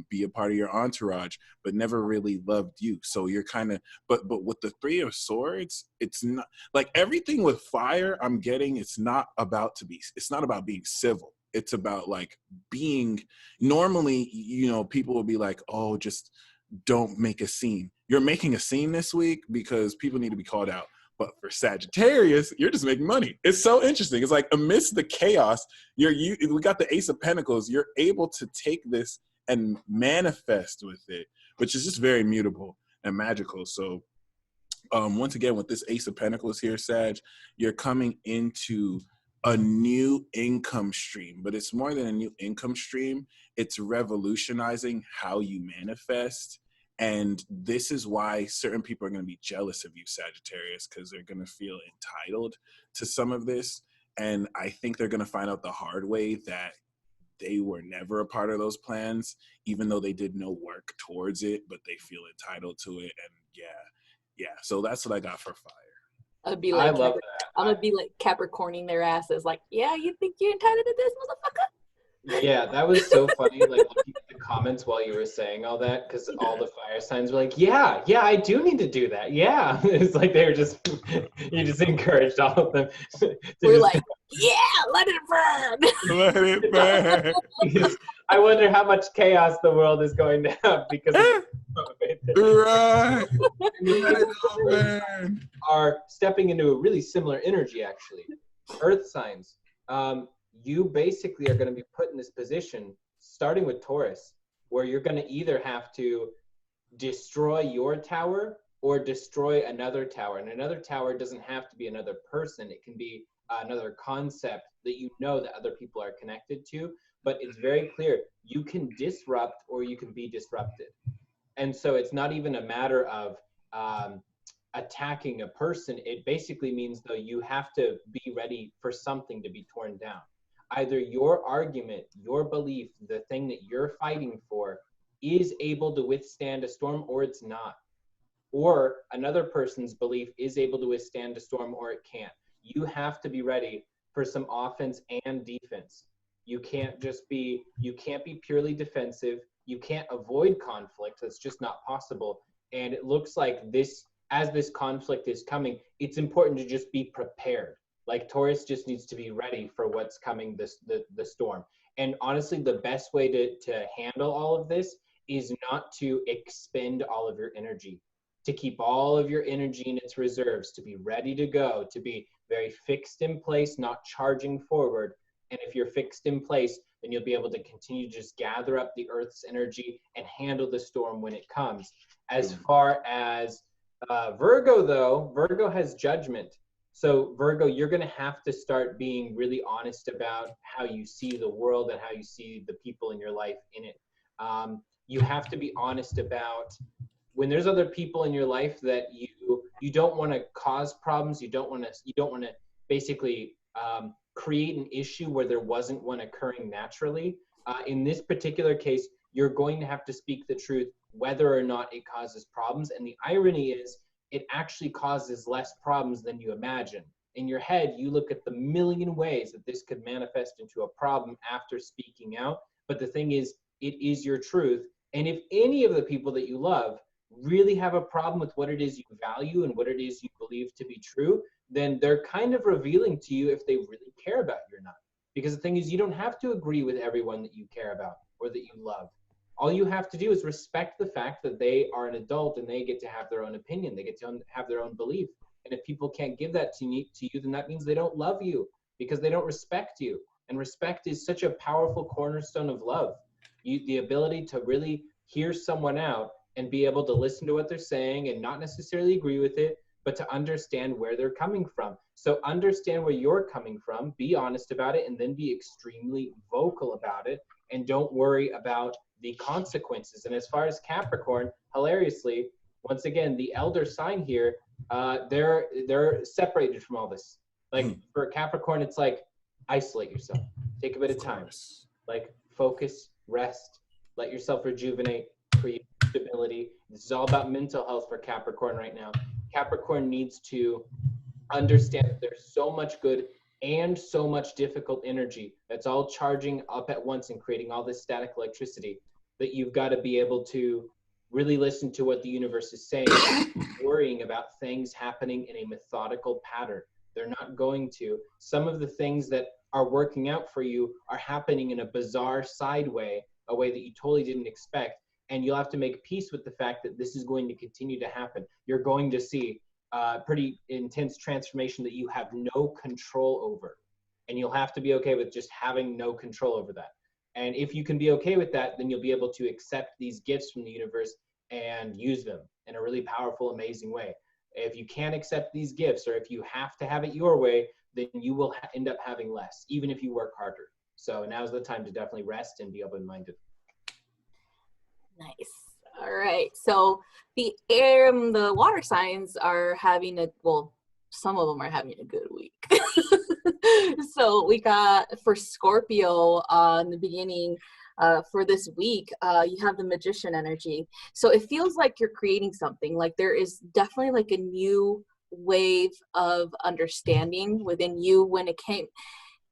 be a part of your entourage, but never really loved you. So you're kind of, but with the 3 of Swords, it's not like everything with fire I'm getting. It's not about being civil. It's about like being, normally, you know, people will be like, oh, just don't make a scene. You're making a scene this week because people need to be called out. But for Sagittarius, you're just making money. It's so interesting. It's like amidst the chaos, we got the Ace of Pentacles. You're able to take this and manifest with it, which is just very mutable and magical. So once again, with this Ace of Pentacles here, Sag, you're coming into a new income stream. But it's more than a new income stream. It's revolutionizing how you manifest. And this is why certain people are going to be jealous of you, Sagittarius, because they're going to feel entitled to some of this. And I think they're going to find out the hard way that they were never a part of those plans, even though they did no work towards it, but they feel entitled to it. And yeah. So that's what I got for fire. I'm gonna be like Capricorning their asses. Like, yeah, you think you're entitled to this, motherfucker? Yeah, that was so funny, like looking at the comments while you were saying all that, because all the fire signs were like, yeah, I do need to do that. Yeah. It's like they were you just encouraged all of them. We're like, yeah, let it burn. Let it burn. I wonder how much chaos the world is going to have because of right. Let it all burn. Are stepping into a really similar energy, actually. Earth signs. You basically are going to be put in this position, starting with Taurus, where you're going to either have to destroy your tower or destroy another tower. And another tower doesn't have to be another person. It can be another concept that you know that other people are connected to. But it's very clear, you can disrupt or you can be disrupted. And so it's not even a matter of attacking a person. It basically means, though, you have to be ready for something to be torn down. Either your argument, your belief, the thing that you're fighting for is able to withstand a storm or it's not. Or another person's belief is able to withstand a storm or it can't. You have to be ready for some offense and defense. You can't be purely defensive. You can't avoid conflict. That's just not possible. And it looks like this, as this conflict is coming, it's important to just be prepared. Like Taurus just needs to be ready for what's coming, the storm. And honestly, the best way to handle all of this is not to expend all of your energy, to keep all of your energy in its reserves, to be ready to go, to be very fixed in place, not charging forward. And if you're fixed in place, then you'll be able to continue to just gather up the Earth's energy and handle the storm when it comes. As far as Virgo, though, Virgo has judgment. So Virgo, you're going to have to start being really honest about how you see the world and how you see the people in your life in it. You have to be honest about when there's other people in your life that you don't want to cause problems. You don't want to basically create an issue where there wasn't one occurring naturally. In this particular case, you're going to have to speak the truth, whether or not it causes problems. And the irony is, it actually causes less problems than you imagine. In your head, you look at the million ways that this could manifest into a problem after speaking out. But the thing is, it is your truth. And if any of the people that you love really have a problem with what it is you value and what it is you believe to be true, then they're kind of revealing to you if they really care about you or not. Because the thing is, you don't have to agree with everyone that you care about or that you love. All you have to do is respect the fact that they are an adult and they get to have their own opinion. They get to have their own belief. And if people can't give that to you, then that means they don't love you because they don't respect you. And respect is such a powerful cornerstone of love. The ability to really hear someone out and be able to listen to what they're saying and not necessarily agree with it, but to understand where they're coming from. So understand where you're coming from, be honest about it, and then be extremely vocal about it. And don't worry about the consequences. And as far as Capricorn, hilariously, once again, the elder sign here, they're separated from all this. Like for Capricorn, it's like isolate yourself, take a bit of time, like focus, rest, let yourself rejuvenate, create stability. This is all about mental health for Capricorn right now. Capricorn needs to understand that there's so much good and so much difficult energy that's all charging up at once and creating all this static electricity that you've got to be able to really listen to what the universe is saying, worrying about things happening in a methodical pattern. They're not going to. Some of the things that are working out for you are happening in a bizarre side way, a way that you totally didn't expect. And you'll have to make peace with the fact that this is going to continue to happen. You're going to see pretty intense transformation that you have no control over. And you'll have to be okay with just having no control over that. And if you can be okay with that, then you'll be able to accept these gifts from the universe and use them in a really powerful, amazing way. If you can't accept these gifts, or if you have to have it your way, then you will end up having less, even if you work harder. So now's the time to definitely rest and be open-minded. Nice. All right. So the air, the water signs are having some of them are having a good week. So we got for Scorpio in the beginning for this week, you have the magician energy. So it feels like you're creating something. Like there is definitely like a new wave of understanding within you when it came.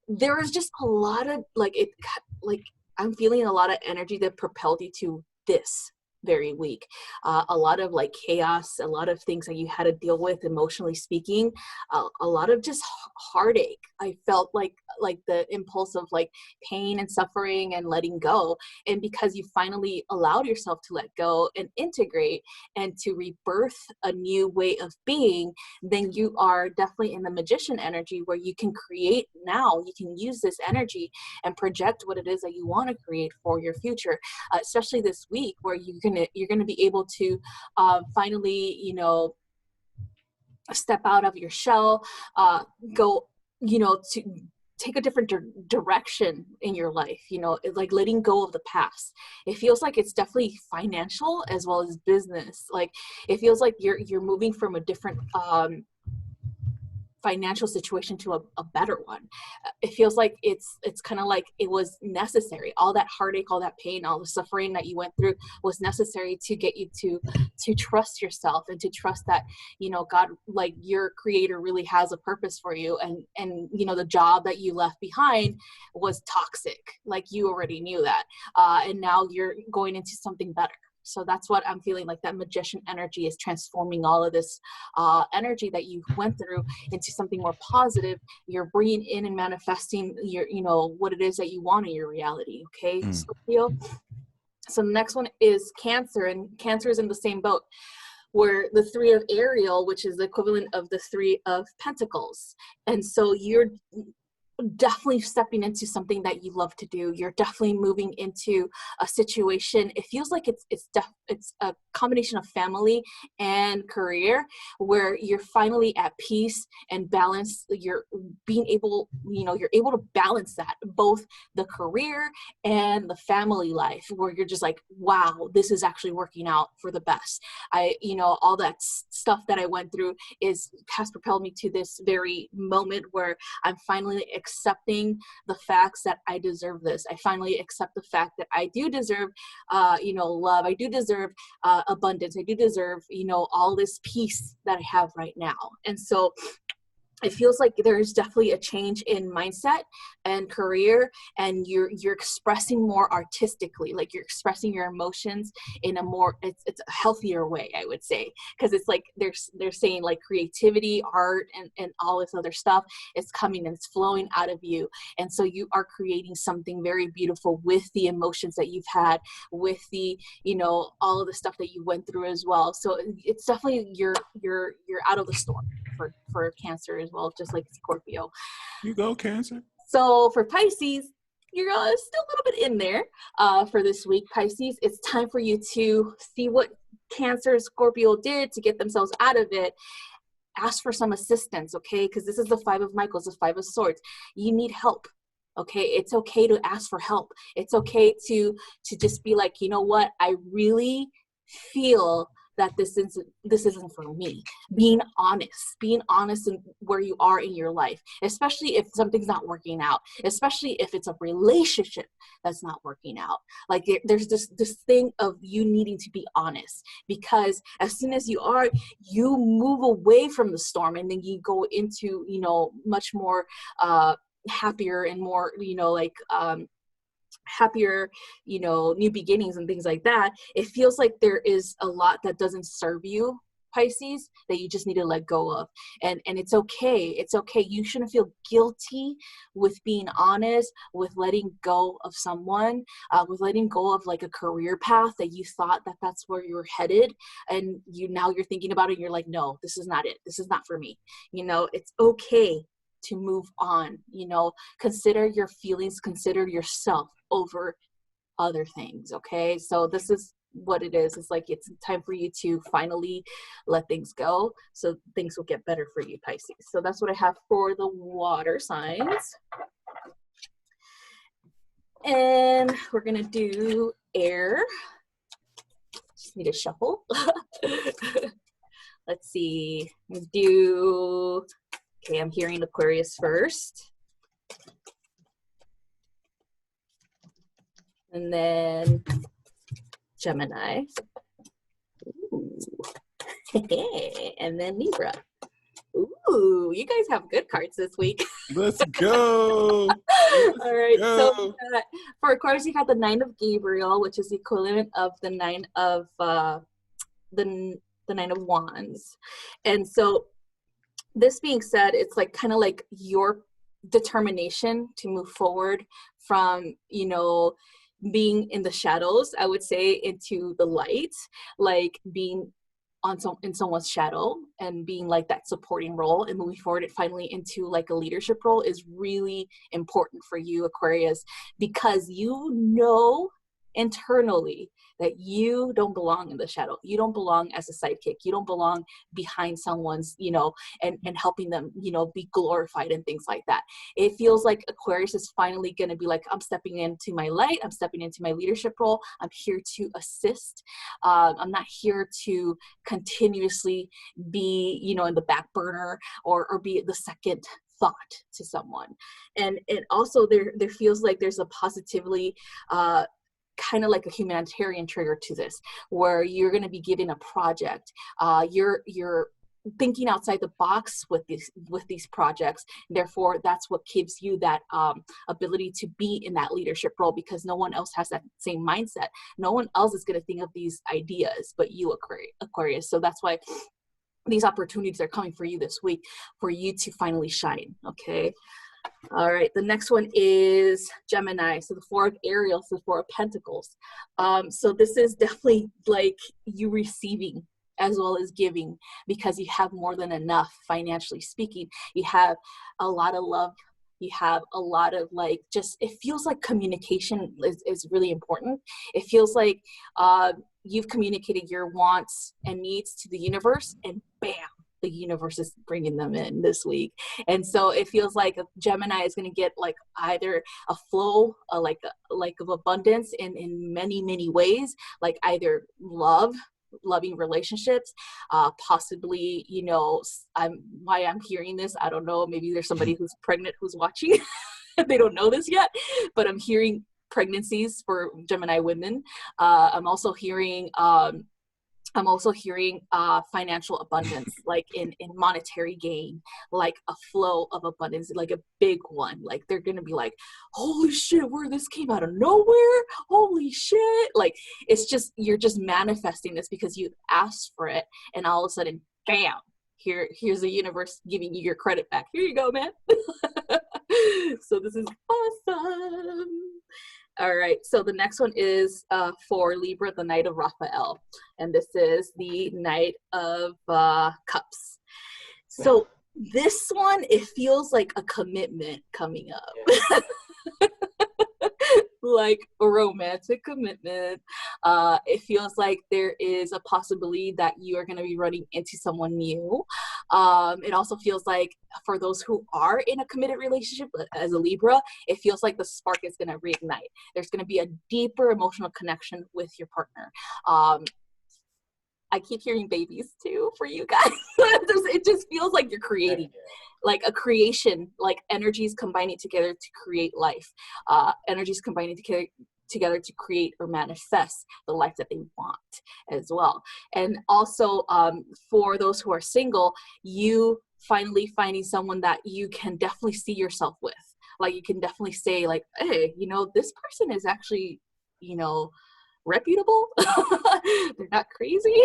There was just a lot of I'm feeling a lot of energy that propelled you to this very week. A lot of like chaos, a lot of things that you had to deal with emotionally speaking, a lot of just heartache. I felt like the impulse of like pain and suffering and letting go. And because you finally allowed yourself to let go and integrate and to rebirth a new way of being, then you are definitely in the magician energy where you can create now. You can use this energy and project what it is that you want to create for your future, especially this week where you're gonna be able to finally, step out of your shell, go, to take a different direction in your life, like letting go of the past. It feels like it's definitely financial as well as business. Like it feels like you're moving from a different financial situation to a better one. It feels like it's kind of like it was necessary. All that heartache, all that pain, all the suffering that you went through was necessary to get you to trust yourself and to trust that, you know, God, like your creator really has a purpose for you. And you know, the job that you left behind was toxic. Like you already knew that. And now you're going into something better. So that's what I'm feeling, like that magician energy is transforming all of this energy that you went through into something more positive. You're bringing in and manifesting your, you know, what it is that you want in your reality. Okay, Scorpio. So the next one is Cancer, and Cancer is in the same boat, where the Three of Ariel, which is the equivalent of the Three of Pentacles. And so you're definitely stepping into something that you love to do. You're definitely moving into a situation. It feels like it's a combination of family and career, where you're finally at peace and balance. You're being able, you know, you're able to balance that, both the career and the family life, where you're just like, wow, this is actually working out for the best. You know, all that stuff that I went through has propelled me to this very moment where I'm finally accepting the facts that I deserve this. I finally accept the fact that I do deserve, you know, love. I do deserve abundance. I do deserve, you know, all this peace that I have right now. And so it feels like there's definitely a change in mindset and career, and you're expressing more artistically, like you're expressing your emotions in a more, it's a healthier way, I would say, because it's like they're saying like creativity, art, and all this other stuff is coming and it's flowing out of you. And so you are creating something very beautiful with the emotions that you've had, with the, you know, all of the stuff that you went through as well. So it's definitely you're out of the storm for Cancer as well, just like Scorpio. You go, Cancer. So for Pisces, you're still a little bit in there for this week. Pisces, it's time for you to see what Cancer and Scorpio did to get themselves out of it. Ask for some assistance, okay? Because this is the Five of Michaels, the Five of Swords. You need help. Okay, it's okay to ask for help. It's okay to just be like, you know what, I really feel that this isn't for me. Being honest in where you are in your life, especially if something's not working out, especially if it's a relationship that's not working out. Like there's this thing of you needing to be honest, because as soon as you move away from the storm, and then you go into, you know, much more happier and more, you know, like happier, you know, new beginnings and things like that. It feels like there is a lot that doesn't serve you, Pisces, that you just need to let go of. And it's okay. It's okay. You shouldn't feel guilty with being honest, with letting go of someone, with letting go of like a career path that you thought that that's where you were headed. And now you're thinking about it and you're like, no, this is not it. This is not for me. You know, it's okay to move on. You know, consider your feelings, consider yourself over other things. Okay, so this is what it is. It's like it's time for you to finally let things go, so things will get better for you, Pisces. So that's what I have for the water signs. And we're gonna do air. Just need a shuffle. Let's see. Okay, I'm hearing Aquarius first. And then Gemini. Ooh. And then Libra. Ooh, you guys have good cards this week. Let's go. All right. Go. So for Aquarius, you got the Nine of Gabriel, which is the equivalent of the Nine of the Nine of Wands. And so this being said, it's like kind of like your determination to move forward from, you know, being in the shadows, I would say, into the light, like being in someone's shadow and being like that supporting role and moving forward and finally into like a leadership role is really important for you, Aquarius, because you know internally that you don't belong in the shadow. You don't belong as a sidekick. You don't belong behind someone's, you know, and helping them, you know, be glorified and things like that. It feels like Aquarius is finally going to be like, I'm stepping into my light. I'm stepping into my leadership role. I'm here to assist. I'm not here to continuously be, you know, in the back burner or be the second thought to someone. And it also there feels like there's a positively kind of like a humanitarian trigger to this, where you're going to be given a project. You're thinking outside the box with these projects. Therefore, that's what gives you that ability to be in that leadership role, because no one else has that same mindset. No one else is going to think of these ideas but you, Aquarius. So that's why these opportunities are coming for you this week, for you to finally shine. Okay. All right, the next one is Gemini. So the Four of Ariels, the Four of Pentacles. So this is definitely like you receiving as well as giving, because you have more than enough financially speaking. You have a lot of love. You have a lot of like, just, it feels like communication is really important. It feels like you've communicated your wants and needs to the universe, and bam, the universe is bringing them in this week. And so it feels like a Gemini is going to get like either a flow like of abundance in many, many ways, like either loving relationships, possibly, you know, why I'm hearing this, I don't know, maybe there's somebody who's pregnant who's watching. They don't know this yet, but I'm hearing pregnancies for Gemini women. I'm also hearing financial abundance, like in monetary gain, like a flow of abundance, like a big one. Like they're going to be like, holy shit, where this came out of nowhere. Holy shit. Like, it's just, you're just manifesting this because you asked for it. And all of a sudden, bam, here's the universe giving you your credit back. Here you go, man. So this is awesome. All right, so the next one is for Libra, the Knight of Raphael. And this is the Knight of Cups. So this one, it feels like a commitment coming up. Like a romantic commitment. It feels like there is a possibility that you are going to be running into someone new. It also feels like for those who are in a committed relationship as a Libra, it feels like the spark is going to reignite. There's going to be a deeper emotional connection with your partner. I keep hearing babies too for you guys. It just feels like you're creating, like a creation, like energies combining together to create life. Energies combining together to create or manifest the life that they want as well. And also for those who are single, you finally finding someone that you can definitely see yourself with. Like you can definitely say like, hey, you know, this person is actually, you know, reputable. They're not crazy.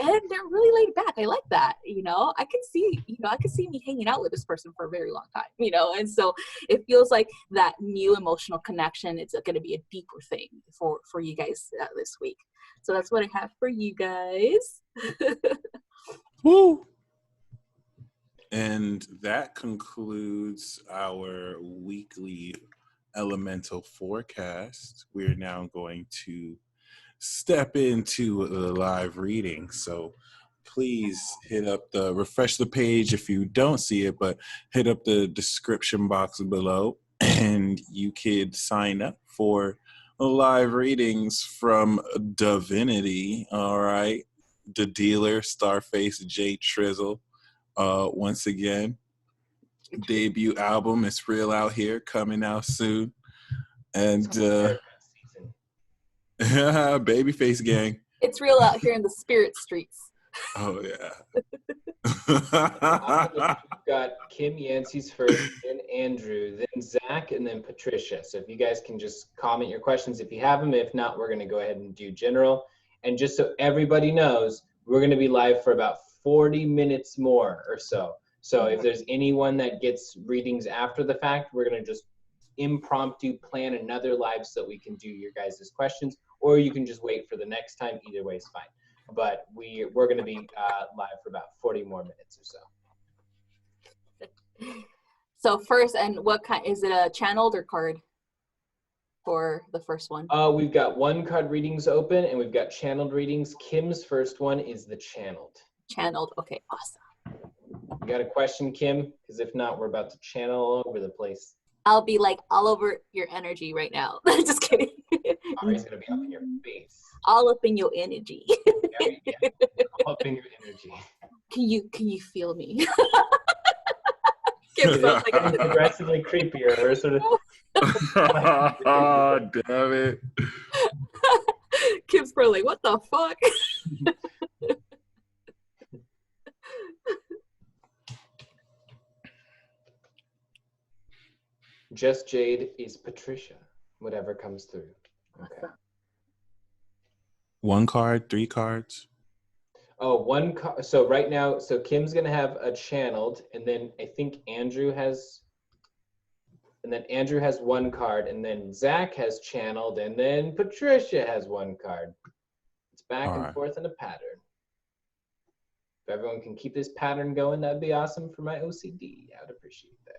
And they're really laid back. I like that. You know, I can see me hanging out with this person for a very long time, you know? And so it feels like that new emotional connection, it's going to be a deeper thing for you guys this week. So that's what I have for you guys. Woo! And that concludes our weekly elemental forecast. We're now going to step into the live reading. So please refresh the page if you don't see it, but hit up the description box below and you could sign up for live readings from Divinity. All right. The Dealer, Starface, J Trizzle. Once again, debut album, It's Real Out Here, coming out soon. And Babyface Gang. It's real out here in the spirit streets. Oh yeah. We've got Kim Yancey's first, then Andrew, then Zach, and then Patricia. So if you guys can just comment your questions if you have them. If not, we're going to go ahead and do general. And just so everybody knows, we're going to be live for about 40 minutes more or so. So if there's anyone that gets readings after the fact, we're going to just impromptu plan another live so that we can do your guys' questions, or you can just wait for the next time. Either way is fine. But we're going to be live for about 40 more minutes or so. So first, and what kind, is it a channeled or card? for the first one? We've got 1 card readings open, and we've got channeled readings. Kim's first one is the channeled. Channeled. Okay, awesome. You got a question, Kim? Because if not, we're about to channel all over the place. I'll be like all over your energy right now. Just kidding. Ari's gonna be up in your face. All up in your energy. Yeah, all up in your energy. Can you feel me? It's like aggressively creepier. We're sort of. Oh, damn it. Kim's probably like, what the fuck? Just Jade is Patricia. Whatever comes through. Okay. 1 card, 3 cards. Oh, 1 card. So right now, so Kim's gonna have a channeled, and then I think Andrew has 1 card, and then Zach has channeled, and then Patricia has 1 card. It's back and forth in a pattern. If everyone can keep this pattern going, that'd be awesome for my OCD. I would appreciate that.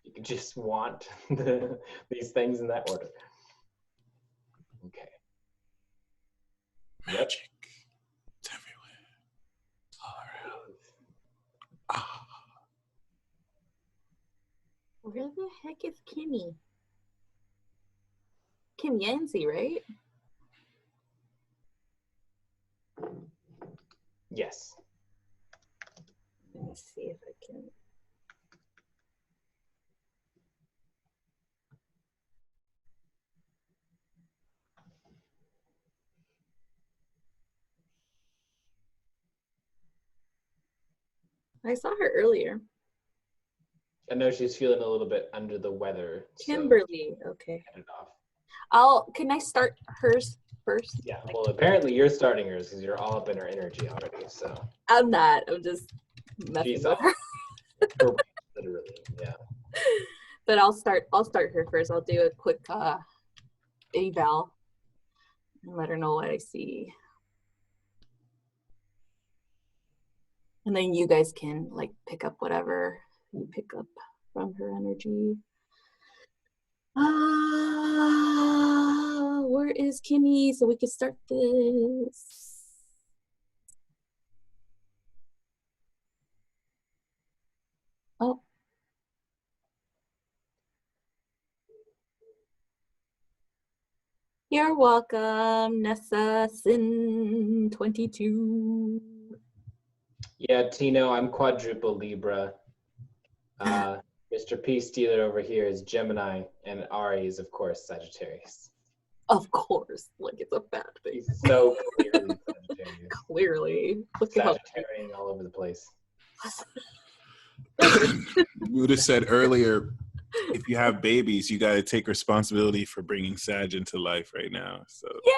You can just want these things in that order. Okay. Magic. It's everywhere. All around. Ah. Where the heck is Kimmy? Kim Yancey, right? Yes. Let me see if I can. I saw her earlier. I know she's feeling a little bit under the weather. Kimberly, so okay. Get it off. Can I start hers first? Yeah, well, apparently you're starting yours because you're all up in her energy already, so. I'm not. I'm just messing with her. Literally, yeah. But I'll start her first. I'll do a quick eval and let her know what I see. And then you guys can like pick up whatever you pick up from her energy. Where is Kimmy? So we can start this. Oh. You're welcome, Nessa Sin 22. Yeah, Tino, I'm quadruple Libra. Mr. Peacerdealer over here is Gemini, and Ari is, of course, Sagittarius. Of course, like it's a bad thing. He's so clearly Sagittarius. Clearly. Look Sagittarian all over the place. We would have said earlier, if you have babies, you got to take responsibility for bringing Sag into life right now. So yay!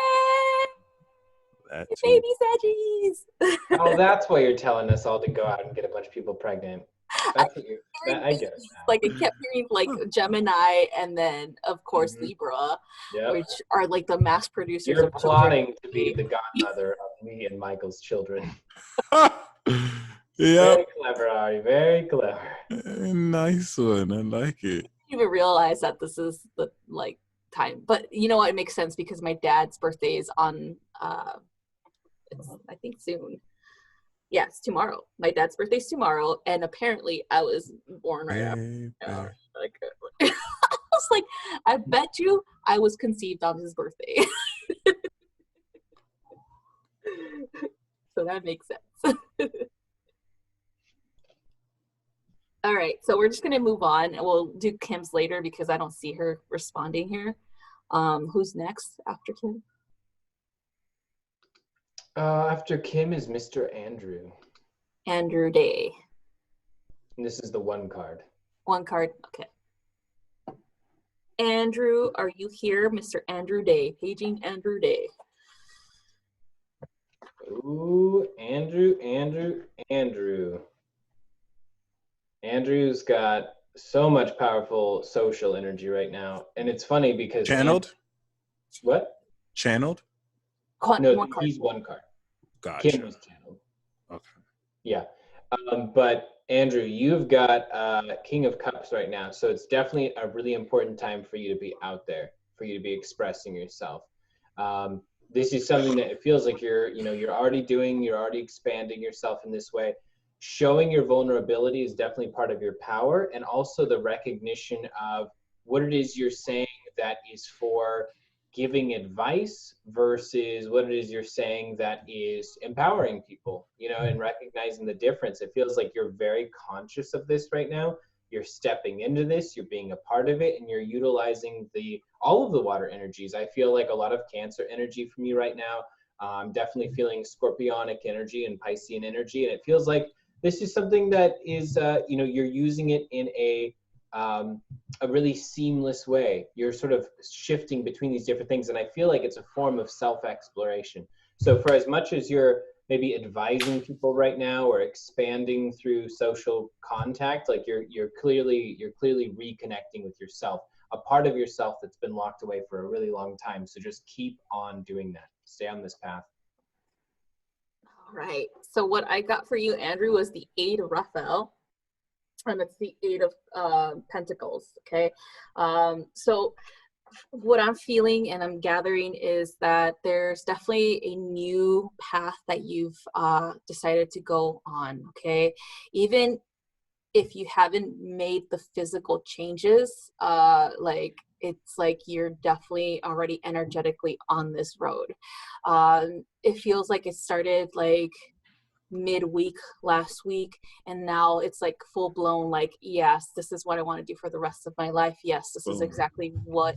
Baby Saggies! Oh, that's why you're telling us all to go out and get a bunch of people pregnant. That's what I get it now. Like I kept hearing like Gemini and then of course Libra, which are like the mass producers. You're of plotting children. to be the godmother of me and Michael's children. Yeah. Very clever, Ari. Very clever. Nice one. I like it. I didn't even realize that this is the like time, but you know what? It makes sense because my dad's birthday is on it's, I think soon. Yes, tomorrow. My dad's birthday's tomorrow, and apparently I was born right after. Like, I was like, I bet you I was conceived on his birthday. So that makes sense. All right, so we're just gonna move on, and we'll do Kim's later because I don't see her responding here. Who's next after Kim? After Kim is Mr. Andrew. Andrew Day. And this is the 1 card. 1 card, okay. Andrew, are you here? Mr. Andrew Day, paging Andrew Day. Ooh, Andrew. Andrew's got so much powerful social energy right now. And it's funny because... Channeled? What? Channeled? No, he's 1 card. Gotcha. Kim was channeled. Okay. Yeah. But Andrew, you've got King of Cups right now, so it's definitely a really important time for you to be out there, for you to be expressing yourself. This is something that it feels like you're already doing, you're already expanding yourself in this way. Showing your vulnerability is definitely part of your power, and also the recognition of what it is you're saying that is for giving advice versus what it is you're saying that is empowering people, and recognizing the difference. It feels like you're very conscious of this right now. You're stepping into this, you're being a part of it, and you're utilizing all of the water energies. I feel like a lot of Cancer energy from you right now. I'm definitely feeling Scorpionic energy and Piscean energy, and it feels like this is something that is, you're using it in a really seamless way. You're sort of shifting between these different things, and I feel like it's a form of self-exploration. So for as much as you're maybe advising people right now or expanding through social contact, like you're clearly reconnecting with yourself, a part of yourself that's been locked away for a really long time. So just keep on doing that. Stay on this path. All right. So what I got for you, Andrew, was the 8 of Raphael. And it's the 8 of Pentacles, okay? So what I'm feeling and I'm gathering is that there's definitely a new path that you've decided to go on, okay? Even if you haven't made the physical changes, it's like you're definitely already energetically on this road. It feels like it started like midweek last week, and now it's like full blown, like, yes, this is what I want to do for the rest of my life. Yes, this is exactly what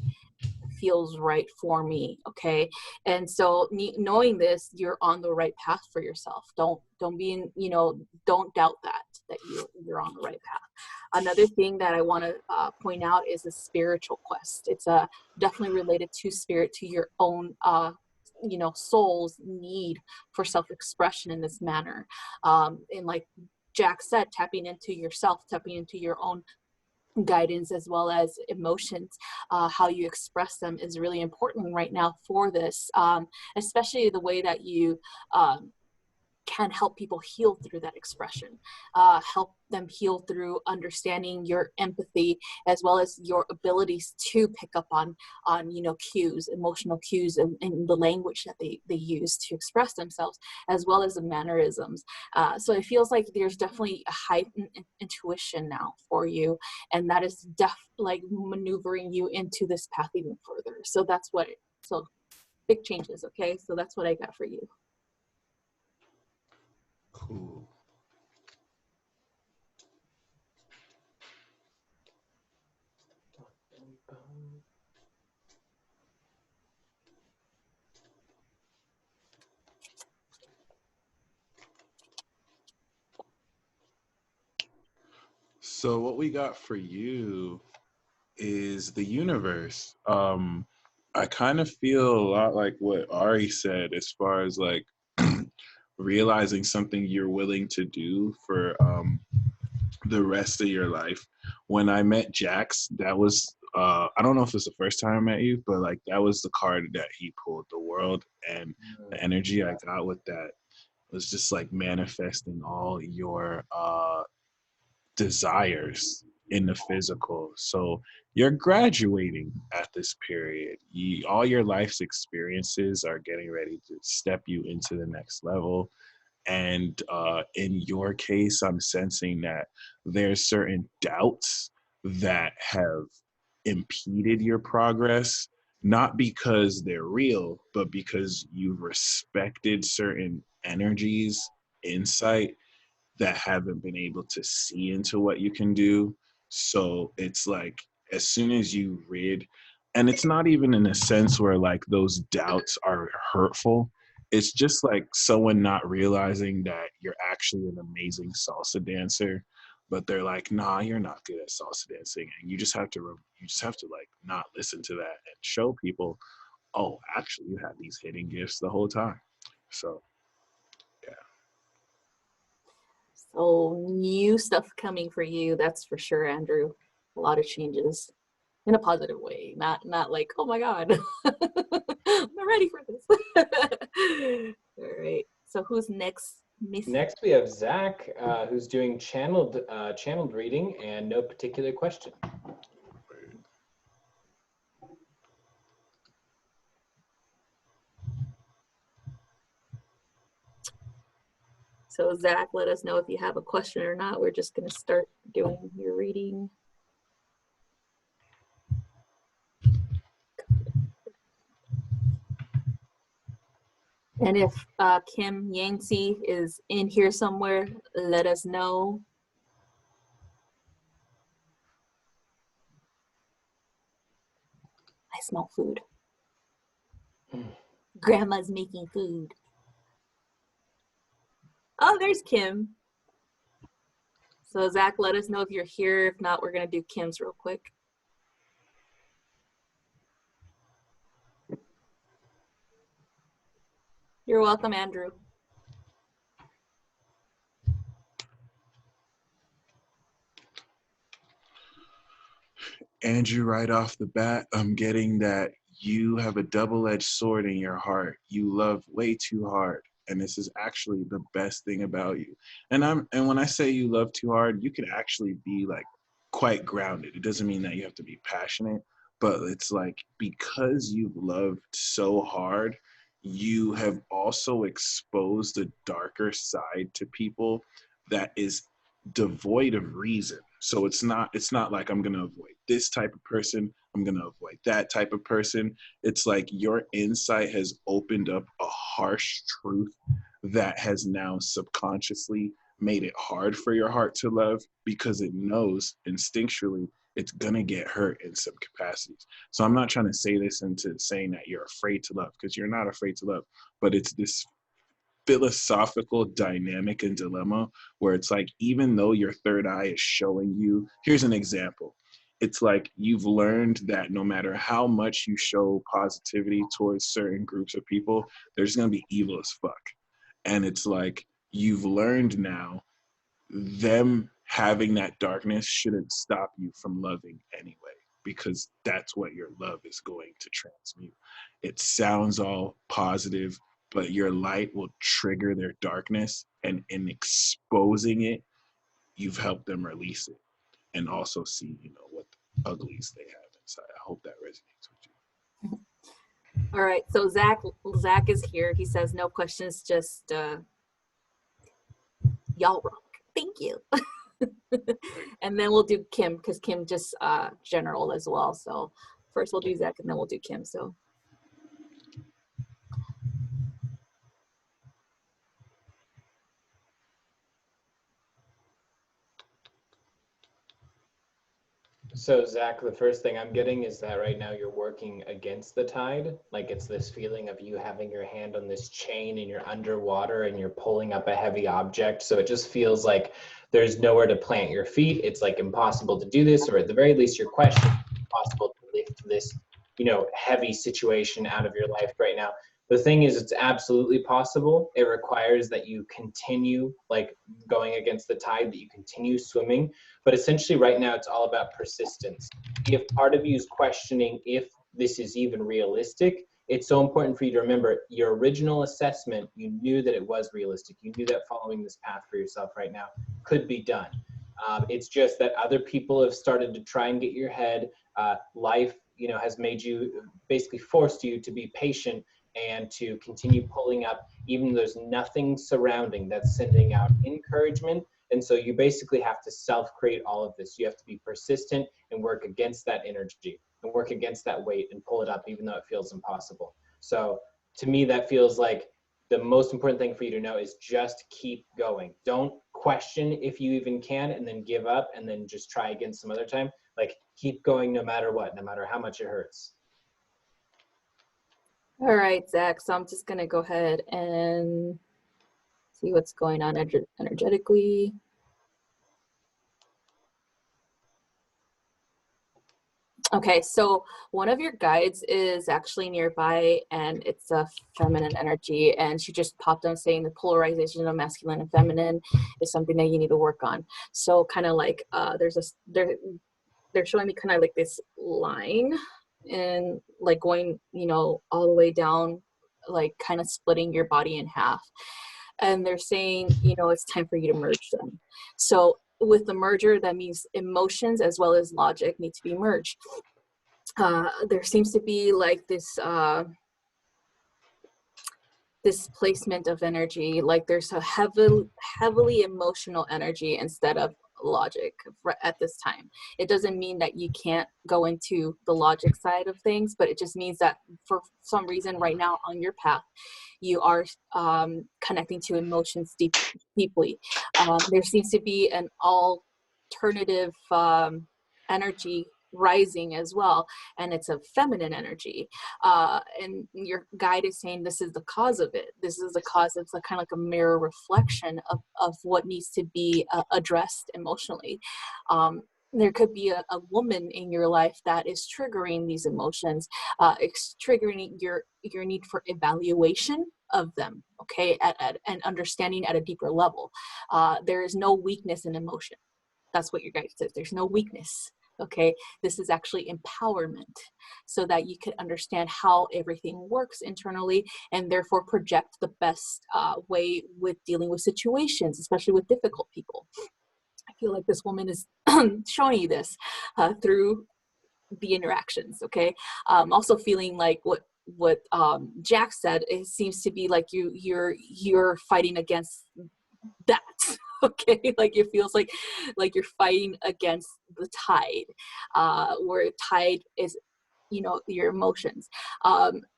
feels right for me. Okay. And so knowing this, you're on the right path for yourself. Don't be don't doubt that you're on the right path. Another thing that I want to point out is a spiritual quest. It's definitely related to spirit, to your own soul's need for self-expression in this manner. And like Jax said, tapping into yourself, tapping into your own guidance as well as emotions, how you express them is really important right now for this, especially the way that you can help people heal through that expression, help them heal through understanding your empathy as well as your abilities to pick up on cues, emotional cues, and the language that they use to express themselves, as well as the mannerisms. So it feels like there's definitely a heightened intuition now for you, and that is like maneuvering you into this path even further. So big changes. Okay, so that's what I got for you. Cool. So what we got for you is the universe. I kind of feel a lot like what Ari said as far as like realizing something you're willing to do for the rest of your life. When I met Jax, that was I don't know if it's the first time I met you, but like that was the card that he pulled, the world, and the energy I got with that was just like manifesting all your desires in the physical. So you're graduating at this period. All your life's experiences are getting ready to step you into the next level. And in your case, I'm sensing that there's certain doubts that have impeded your progress, not because they're real, but because you've respected certain energies, insight, that haven't been able to see into what you can do. So it's like as soon as you and it's not even in a sense where like those doubts are hurtful. It's just like someone not realizing that you're actually an amazing salsa dancer, but they're like, nah, you're not good at salsa dancing. And you just have to like not listen to that and show people, oh, actually you have these hidden gifts the whole time. So yeah. So new stuff coming for you, that's for sure, Andrew. A lot of changes in a positive way, not like, oh my God, I'm not ready for this. All right. So who's next Next we have Zach, who's doing channeled reading and no particular question. So Zach, let us know if you have a question or not. We're just going to start doing your reading. And if Kim Yancey is in here somewhere, let us know. I smell food. Grandma's making food. Oh, there's Kim. So Zach, let us know if you're here. If not, we're gonna do Kim's real quick. You're welcome, Andrew. Andrew, right off the bat, I'm getting that you have a double-edged sword in your heart. You love way too hard, and this is actually the best thing about you. And when I say you love too hard, you can actually be like quite grounded. It doesn't mean that you have to be passionate, but it's like because you've loved so hard, you have also exposed a darker side to people that is devoid of reason. So it's not like I'm gonna avoid this type of person, I'm gonna avoid that type of person. It's like your insight has opened up a harsh truth that has now subconsciously made it hard for your heart to love because it knows instinctually it's gonna get hurt in some capacities. So I'm not trying to say this into saying that you're afraid to love, because you're not afraid to love, but it's this philosophical dynamic and dilemma where it's like, even though your third eye is showing you, here's an example. It's like you've learned that no matter how much you show positivity towards certain groups of people, there's going to be evil as fuck. And it's like you've learned now them having that darkness shouldn't stop you from loving anyway, because that's what your love is going to transmute. It sounds all positive, but your light will trigger their darkness, and in exposing it, you've helped them release it and also see, what uglies they have inside. I hope that resonates with you. All right, so Zach is here. He says no questions, just y'all rock. Thank you. And then we'll do Kim, because Kim just general as well. So first we'll do Zach and then we'll do Kim. So Zach, the first thing I'm getting is that right now you're working against the tide. Like it's this feeling of you having your hand on this chain and you're underwater and you're pulling up a heavy object. So it just feels like there's nowhere to plant your feet. It's like impossible to do this, or at the very least you're questioning it's impossible to lift this, heavy situation out of your life right now. The thing is, it's absolutely possible. It requires that you continue like going against the tide, that you continue swimming. But essentially right now it's all about persistence. If part of you is questioning if this is even realistic, it's so important for you to remember your original assessment, you knew that it was realistic. You knew that following this path for yourself right now could be done. It's just that other people have started to try and get your head. Life, has made you, basically forced you to be patient and to continue pulling up, even though there's nothing surrounding that's sending out encouragement. And so you basically have to self-create all of this. You have to be persistent and work against that energy and work against that weight and pull it up, even though it feels impossible. So to me, that feels like the most important thing for you to know is just keep going. Don't question if you even can and then give up and then just try again some other time. Like keep going no matter what, no matter how much it hurts. All right, Zach, so I'm just gonna go ahead and see what's going on energetically. Okay, so one of your guides is actually nearby, and it's a feminine energy, and she just popped on saying the polarization of masculine and feminine is something that you need to work on. So kind of like they're showing me kind of like this line and like going, all the way down, like kind of splitting your body in half. and they're saying, you know, it's time for you to merge them. So with the merger, that means emotions as well as logic need to be merged. There seems to be like this displacement of energy, like there's a heavily emotional energy instead of logic at this time. It doesn't mean that you can't go into the logic side of things, but it just means that for some reason right now on your path, you are connecting to emotions deeply. There seems to be an alternative energy rising as well, and it's a feminine energy, and your guide is saying this is the cause of it. This is the cause. It's a kind of like a mirror reflection of what needs to be addressed emotionally. There could be a woman in your life that is triggering these emotions, it's triggering your need for evaluation of them, okay, and understanding at a deeper level. There is no weakness in emotion. That's what your guide says. There's no weakness. Okay, this is actually empowerment, so that you can understand how everything works internally and therefore project the best way with dealing with situations, especially with difficult people. I feel like this woman is showing you this through the interactions. Okay, also feeling like what Jax said. It seems to be like you're fighting against that. Okay, like it feels like you're fighting against the tide, where tide is, you know, your emotions.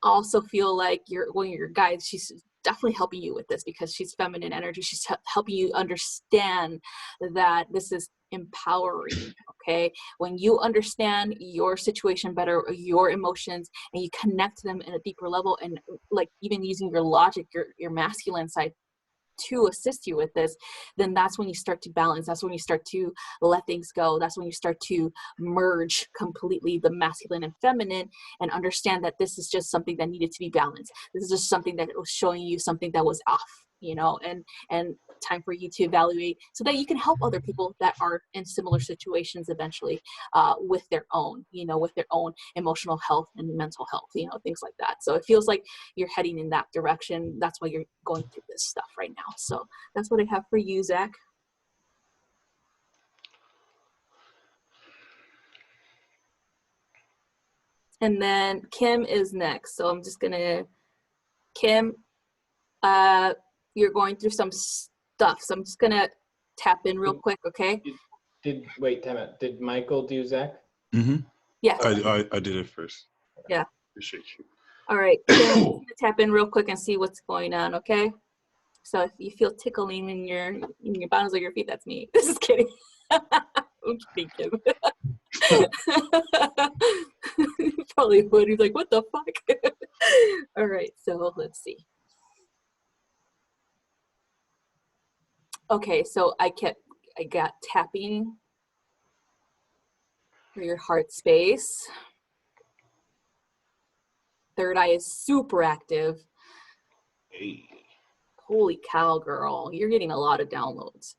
Also feel like one of your guides, she's definitely helping you with this because she's feminine energy. She's helping you understand that this is empowering. Okay, when you understand your situation better, your emotions, and you connect them in a deeper level, and like even using your logic, your masculine side to assist you with this, then that's when you start to balance. That's when you start to let things go. That's when you start to merge completely the masculine and feminine, and understand that this is just something that needed to be balanced. This is just something that was showing you something that was off, you know, and time for you to evaluate so that you can help other people that are in similar situations eventually, with their own, you know, with their own emotional health and mental health, you know, things like that. So it feels like you're heading in that direction. That's why you're going through this stuff right now. So that's what I have for you, Zach. And then Kim is next. So I'm just gonna, Kim, you're going through some stuff. So I'm just gonna tap in real quick, okay? Wait, time out. Did Michael do Zach? Mm-hmm. Yes. I did it first. Yeah. Appreciate you. All right, Kim, I'm gonna tap in real quick and see what's going on, okay? So if you feel tickling in your bottoms of your feet, that's me. Just kidding. I'm kidding, Kim. Probably would. He's like, what the fuck? All right, so let's see. Okay, so I got tapping for your heart space. Third eye is super active. Hey. Holy cow, girl. You're getting a lot of downloads.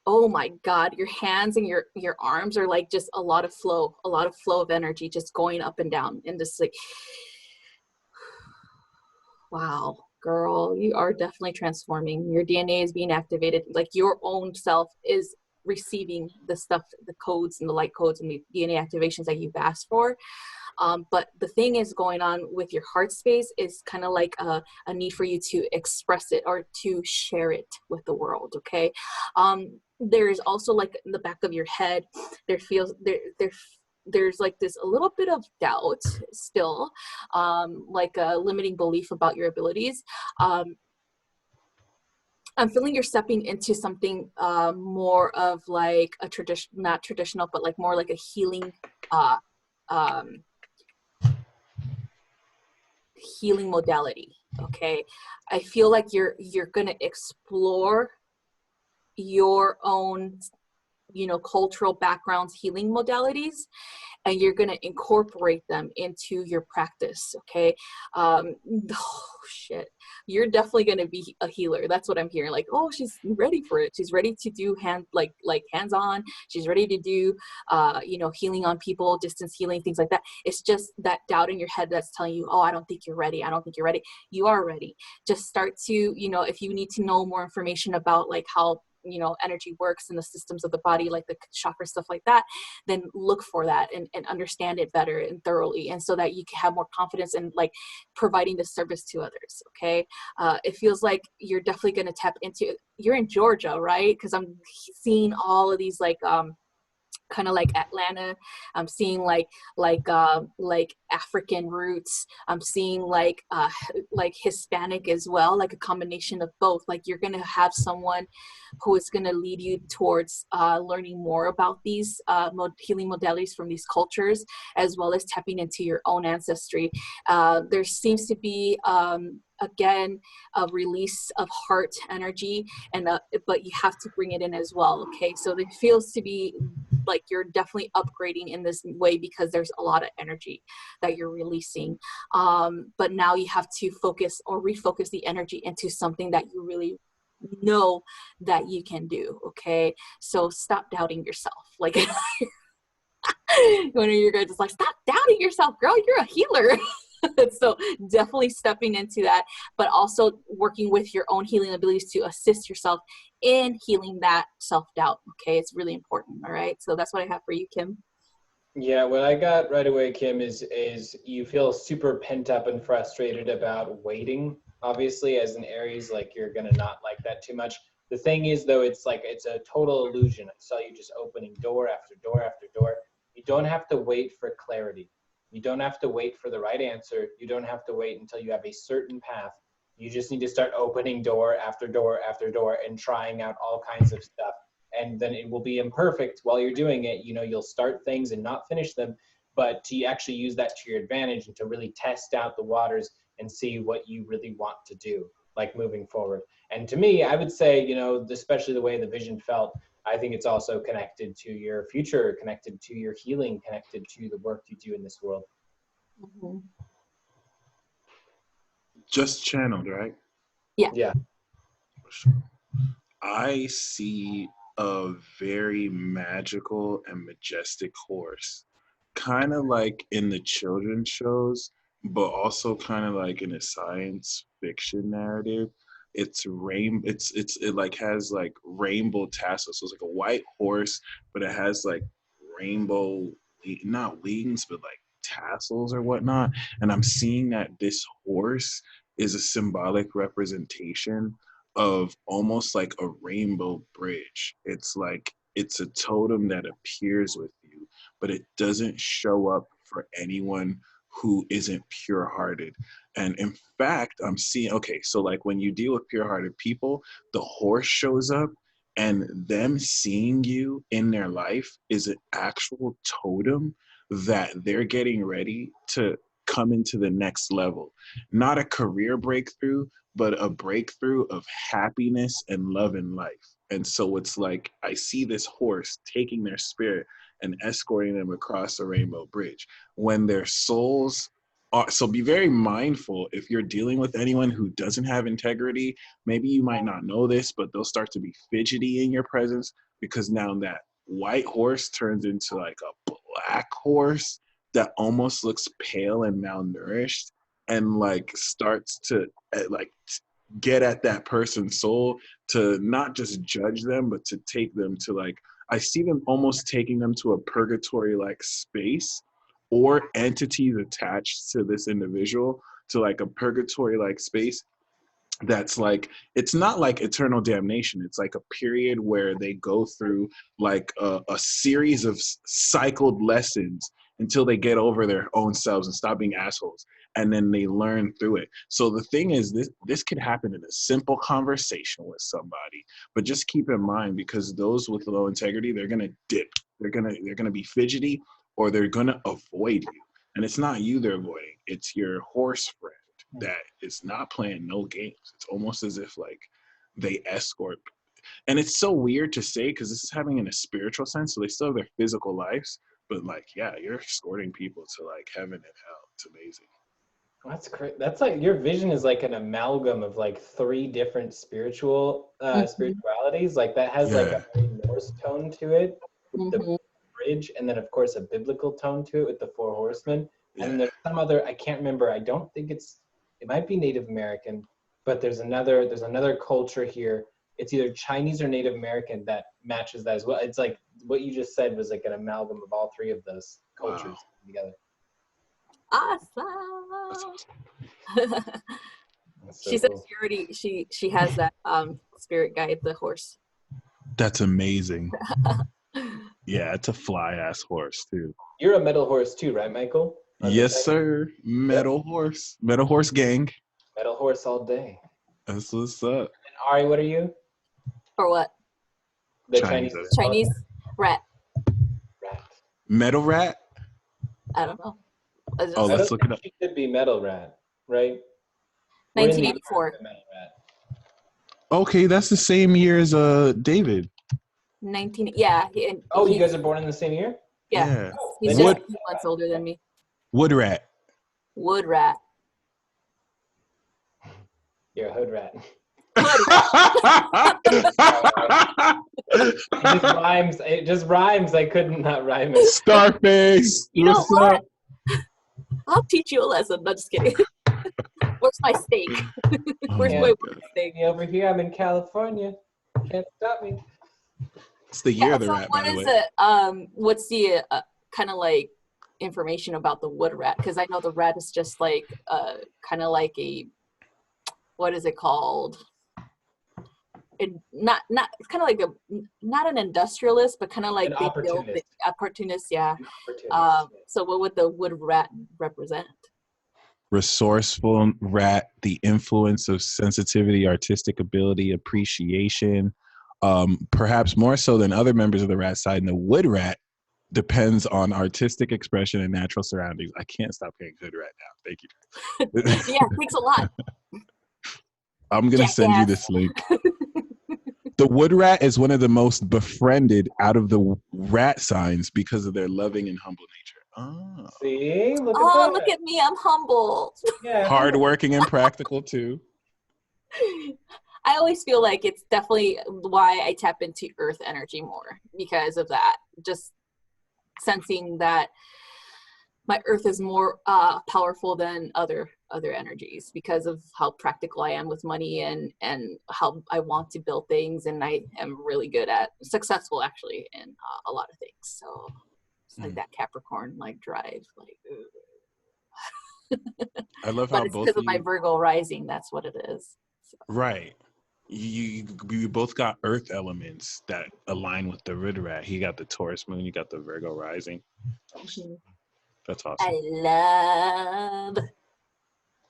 Oh my God, your hands and your arms are like just a lot of flow of energy just going up and down, and just like, wow, girl, you are definitely transforming. Your DNA is being activated. Like your own self is receiving the stuff, the codes and the light codes and the DNA activations that you've asked for. But the thing is going on with your heart space is kind of like a need for you to express it or to share it with the world. Okay. There's also like in the back of your head, there's like this a little bit of doubt still, like a limiting belief about your abilities. I'm feeling you're stepping into something more of like a not traditional, but like more like a healing, healing modality. Okay, I feel like you're gonna explore your own cultural backgrounds healing modalities, and you're going to incorporate them into your practice. Okay. Oh shit, you're definitely going to be a healer. That's what I'm hearing. Like, oh, she's ready for it. She's ready to do hands-on. She's ready to do healing on people, distance healing, things like that. It's just that doubt in your head that's telling you, oh, I don't think you're ready. I don't think you're ready. You are ready. Just start to, if you need to know more information about like how energy works in the systems of the body, like the chakra, stuff like that, then look for that and understand it better and thoroughly, and so that you can have more confidence in like providing the service to others. Okay. It feels like you're definitely going to tap into, you're in Georgia, right? Because I'm seeing all of these like kind of like Atlanta. I'm seeing like African roots. I'm seeing like Hispanic as well, like a combination of both. Like you're gonna have someone who is gonna lead you towards learning more about these healing modalities from these cultures, as well as tapping into your own ancestry. There seems to be again a release of heart energy, and but you have to bring it in as well. Okay, so it feels to be like you're definitely upgrading in this way because there's a lot of energy that you're releasing, but now you have to focus or refocus the energy into something that you really know that you can do. Okay, so stop doubting yourself. Like one of your guys is like, stop doubting yourself, girl, you're a healer. So definitely stepping into that, but also working with your own healing abilities to assist yourself in healing that self-doubt. Okay, it's really important. All right, so that's what I have for you, Kim. Yeah, what I got right away, Kim, is you feel super pent up and frustrated about waiting. Obviously, as an Aries, like you're gonna not like that too much. The thing is, though, it's a total illusion. I saw you just opening door after door after door. You don't have to wait for clarity. You don't have to wait for the right answer. You don't have to wait until you have a certain path. You just need to start opening door after door after door and trying out all kinds of stuff. And then it will be imperfect while you're doing it. You'll start things and not finish them, but to actually use that to your advantage and to really test out the waters and see what you really want to do, like moving forward. And to me, I would say, especially the way the vision felt, I think it's also connected to your future, connected to your healing, connected to the work you do in this world. Mm-hmm. Just channeled, right? Yeah. I see a very magical and majestic horse, kind of like in the children's shows, but also kind of like in a science fiction narrative. It's it like has like rainbow tassels. So it's like a white horse, but it has like rainbow, not wings, but like tassels or whatnot. And I'm seeing that this horse is a symbolic representation of almost like a rainbow bridge. It's like it's a totem that appears with you, but it doesn't show up for anyone who isn't pure-hearted. And in fact, I'm seeing, okay, so like when you deal with pure-hearted people, the horse shows up, and them seeing you in their life is an actual totem that they're getting ready to come into the next level. Not a career breakthrough, but a breakthrough of happiness and love in life. And so it's like I see this horse taking their spirit and escorting them across the rainbow bridge when their souls are. So be very mindful if you're dealing with anyone who doesn't have integrity. Maybe you might not know this, but they'll start to be fidgety in your presence, because now that white horse turns into like a black horse that almost looks pale and malnourished, and like starts to like get at that person's soul, to not just judge them, but to take them to like, I see them almost taking them to a purgatory like space, or entities attached to this individual to like a purgatory like space that's like, it's not like eternal damnation. It's like a period where they go through like a series of cycled lessons until they get over their own selves and stop being assholes, and then they learn through it. So the thing is, this could happen in a simple conversation with somebody, but just keep in mind, because those with low integrity, they're gonna dip, they're gonna be fidgety, or they're gonna avoid you. And it's not you they're avoiding, it's your horse friend that is not playing no games. It's almost as if like they escort. And it's so weird to say because this is happening in a spiritual sense. So they still have their physical lives, but like, yeah, you're escorting people to like heaven and hell. It's amazing. That's great. That's like your vision is like an amalgam of like 3 different spiritualities. Like that has like a very Norse tone to it with the bridge, and then of course a biblical tone to it with the 4 horsemen. And then there's some other, I can't remember. I don't think it might be Native American, but there's another culture here. It's either Chinese or Native American that matches that as well. It's like what you just said was like an amalgam of all 3 of those cultures together. Awesome. So She said cool. she has that spirit guide, the horse. That's amazing. Yeah, it's a fly ass horse too. You're a metal horse too, right, Michael? Yes, sir. Metal horse. Metal horse gang. Metal horse all day. That's what's up. And Ari, what are you? Or what? The Chinese rat. Metal rat? I don't know. Let's look it up. She could be metal rat, right? 1984. Metal rat. Okay, that's the same year as David. Yeah. You guys are born in the same year? Yeah. He's just 2 months older than me. Wood rat. Wood rat. You're a hood rat. It just rhymes. I couldn't not rhyme it. Scarface. You know what? I'll teach you a lesson. I'm just kidding. Where's my steak? Where's my steak? Over here, I'm in California. Can't stop me. It's the year of the rat, by the way. What's the kind of like information about the wood rat? Because I know the rat is just like kind of like a, what is it called? Not it's kind of like not an industrialist, but kind of like an opportunist. Opportunist, yeah. So what would the wood rat represent? Resourceful rat, the influence of sensitivity, artistic ability, appreciation, perhaps more so than other members of the rat side. And the wood rat depends on artistic expression and natural surroundings. I can't stop saying hood rat now. Thank you. Yeah, thanks a lot. I'm going to send you this link. The wood rat is one of the most befriended out of the rat signs because of their loving and humble nature. Oh. See? Look at me. I'm humble. Yeah. Hardworking and practical too. I always feel like it's definitely why I tap into earth energy more because of that. Just sensing that my earth is more powerful than other energies because of how practical I am with money and how I want to build things, and I am really good at successful actually in a lot of things. So it's like that Capricorn like drive, like. I love how but it's both because of my Virgo rising. That's what it is. So. Right. You both got earth elements that align with the Rid Rat. He got the Taurus moon. You got the Virgo rising. Mm-hmm. That's awesome.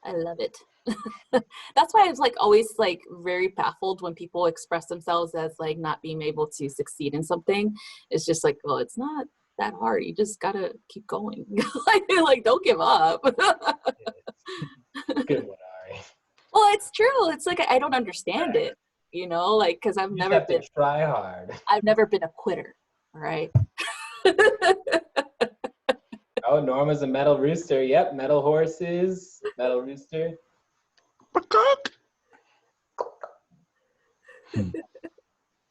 I love it. That's why I was like always like very baffled when people express themselves as like not being able to succeed in something. It's just like, well, it's not that hard. You just gotta keep going. like don't give up. Good one, Ari. Well, it's true. It's like I don't understand it, like because I've never been try hard. I've never been a quitter. All right. Oh, Norma's a metal rooster. Yep, metal horses, metal rooster.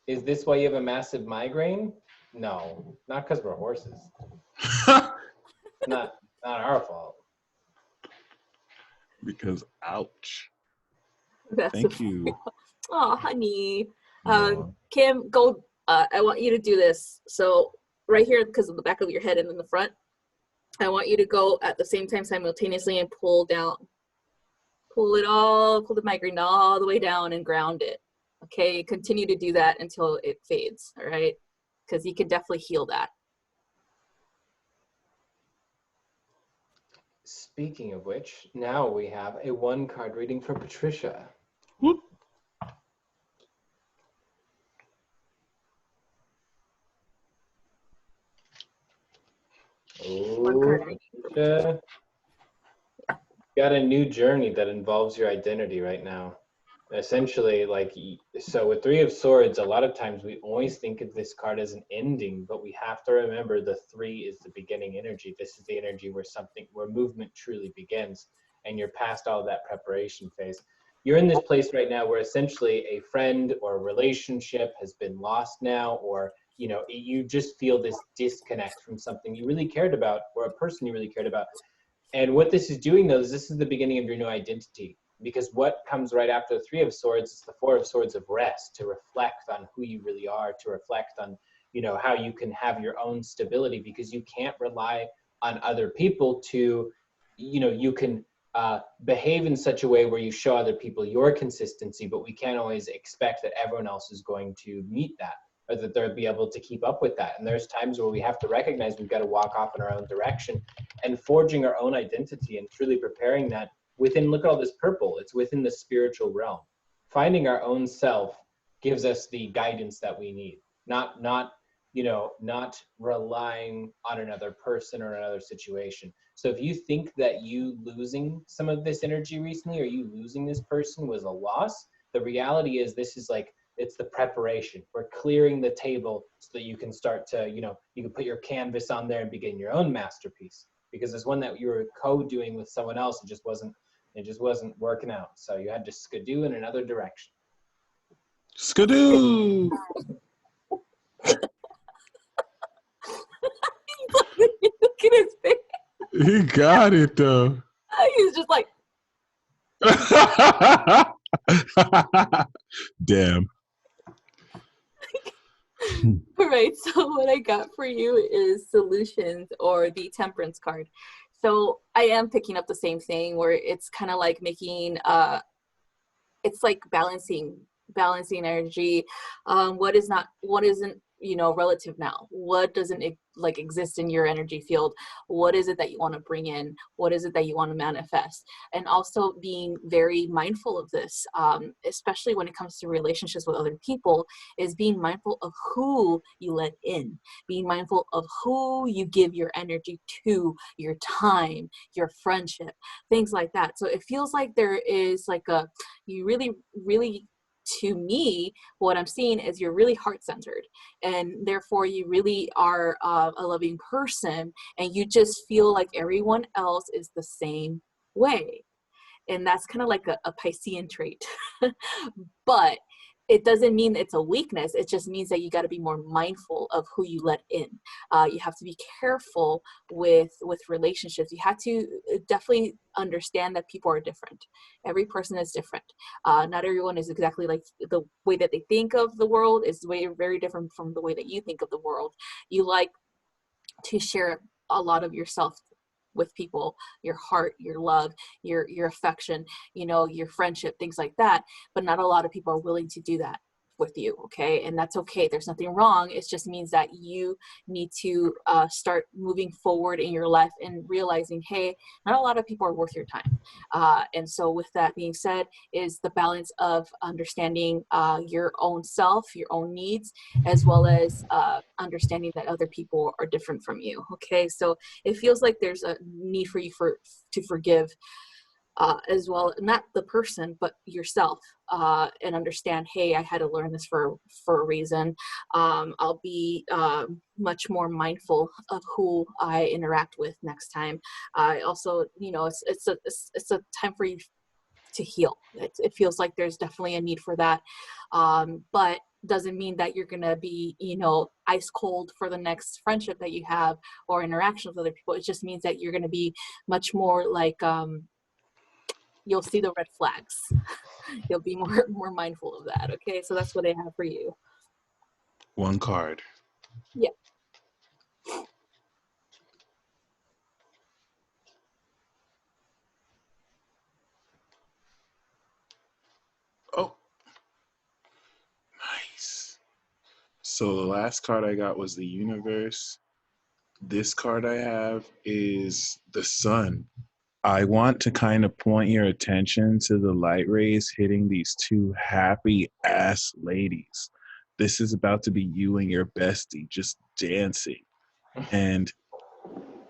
Is this why you have a massive migraine? No, not because we're horses. not our fault. Because ouch. Thank you. Oh, honey. Kim, go. I want you to do this. So right here, because of the back of your head and in the front, I want you to go at the same time simultaneously and pull down. Pull the migraine all the way down and ground it. Okay, continue to do that until it fades, all right? Because you can definitely heal that. Speaking of which, now we have a 1-card reading for Patricia. Whoop. Patricia, got a new journey that involves your identity right now. Essentially, like, so with Three of Swords, a lot of times we always think of this card as an ending, but we have to remember the three is the beginning energy. This is the energy where movement truly begins, and you're past all that preparation phase. You're in this place right now where essentially a friend or a relationship has been lost now, or you just feel this disconnect from something you really cared about, or a person you really cared about. And what this is doing, though, is this is the beginning of your new identity. Because what comes right after the Three of Swords is the Four of Swords of rest, to reflect on who you really are, to reflect on, how you can have your own stability, because you can't rely on other people to, you can behave in such a way where you show other people your consistency, but we can't always expect that everyone else is going to meet that, or that they'll be able to keep up with that. And there's times where we have to recognize we've got to walk off in our own direction, and forging our own identity and truly preparing that within, look at all this purple, it's within the spiritual realm. Finding our own self gives us the guidance that we need, not relying on another person or another situation. So if you think that you losing some of this energy recently, or you losing this person was a loss, the reality is this is like, it's the preparation. We're clearing the table so that you can start to, you can put your canvas on there and begin your own masterpiece. Because there's one that you were co-doing with someone else, it just wasn't working out. So you had to skidoo in another direction. Skidoo! Look at his face. He got it though. He's just like, damn. all right, so what I got for you is solutions, or the Temperance card. So I am picking up the same thing, where it's kind of like making it's like balancing energy. What isn't relative now? What doesn't exist in your energy field? What is it that you want to bring in? What is it that you want to manifest? And also being very mindful of this, especially when it comes to relationships with other people, is being mindful of who you let in, being mindful of who you give your energy to, your time, your friendship, things like that. So it feels like there is you really, to me, what I'm seeing is you're really heart-centered, and therefore you really are a loving person, and you just feel like everyone else is the same way. And that's kind of like a Piscean trait. But it doesn't mean it's a weakness. It just means that you got to be more mindful of who you let in. You have to be careful with relationships. You have to definitely understand that people are different. Every person is different. Not everyone is exactly like the way that they think of the world is very different from the way that you think of the world. You like to share a lot of yourself with people, your heart, your love, your affection, your friendship, things like that. But not a lot of people are willing to do that with you. Okay. And that's okay. There's nothing wrong. It just means that you need to start moving forward in your life and realizing, hey, not a lot of people are worth your time. And so with that being said, is the balance of understanding your own self, your own needs, as well as understanding that other people are different from you. Okay. So it feels like there's a need for you to forgive as well, not the person, but yourself, and understand, hey, I had to learn this for a reason. I'll be much more mindful of who I interact with next time. I also, it's a time for you to heal. It feels like there's definitely a need for that, but doesn't mean that you're gonna be, ice cold for the next friendship that you have or interaction with other people. It just means that you're gonna be much more like, you'll see the red flags. You'll be more mindful of that. Okay, so that's what I have for you. One card. Yeah. Oh, nice. So the last card I got was the universe. This card I have is the sun. I want to kind of point your attention to the light rays hitting these two happy ass ladies. This is about to be you and your bestie just dancing. And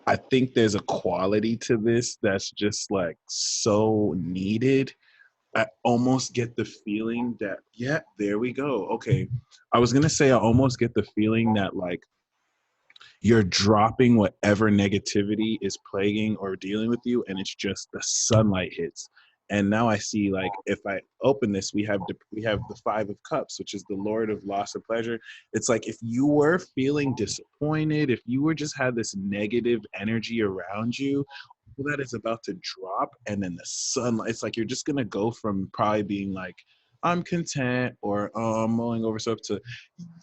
I think there's a quality to this that's just like so needed. I almost get the feeling that, yeah, there we go. Okay. I was going to say, I almost get the feeling that like you're dropping whatever negativity is plaguing or dealing with you, and it's just the sunlight hits. And now I see, like, if I open this, we have the Five of Cups, which is the Lord of loss of pleasure. It's like if you were feeling disappointed, if you were just had this negative energy around you, that is about to drop, and then the sunlight. It's like you're just gonna go from probably being like, I'm content, or oh, I'm mulling over stuff, to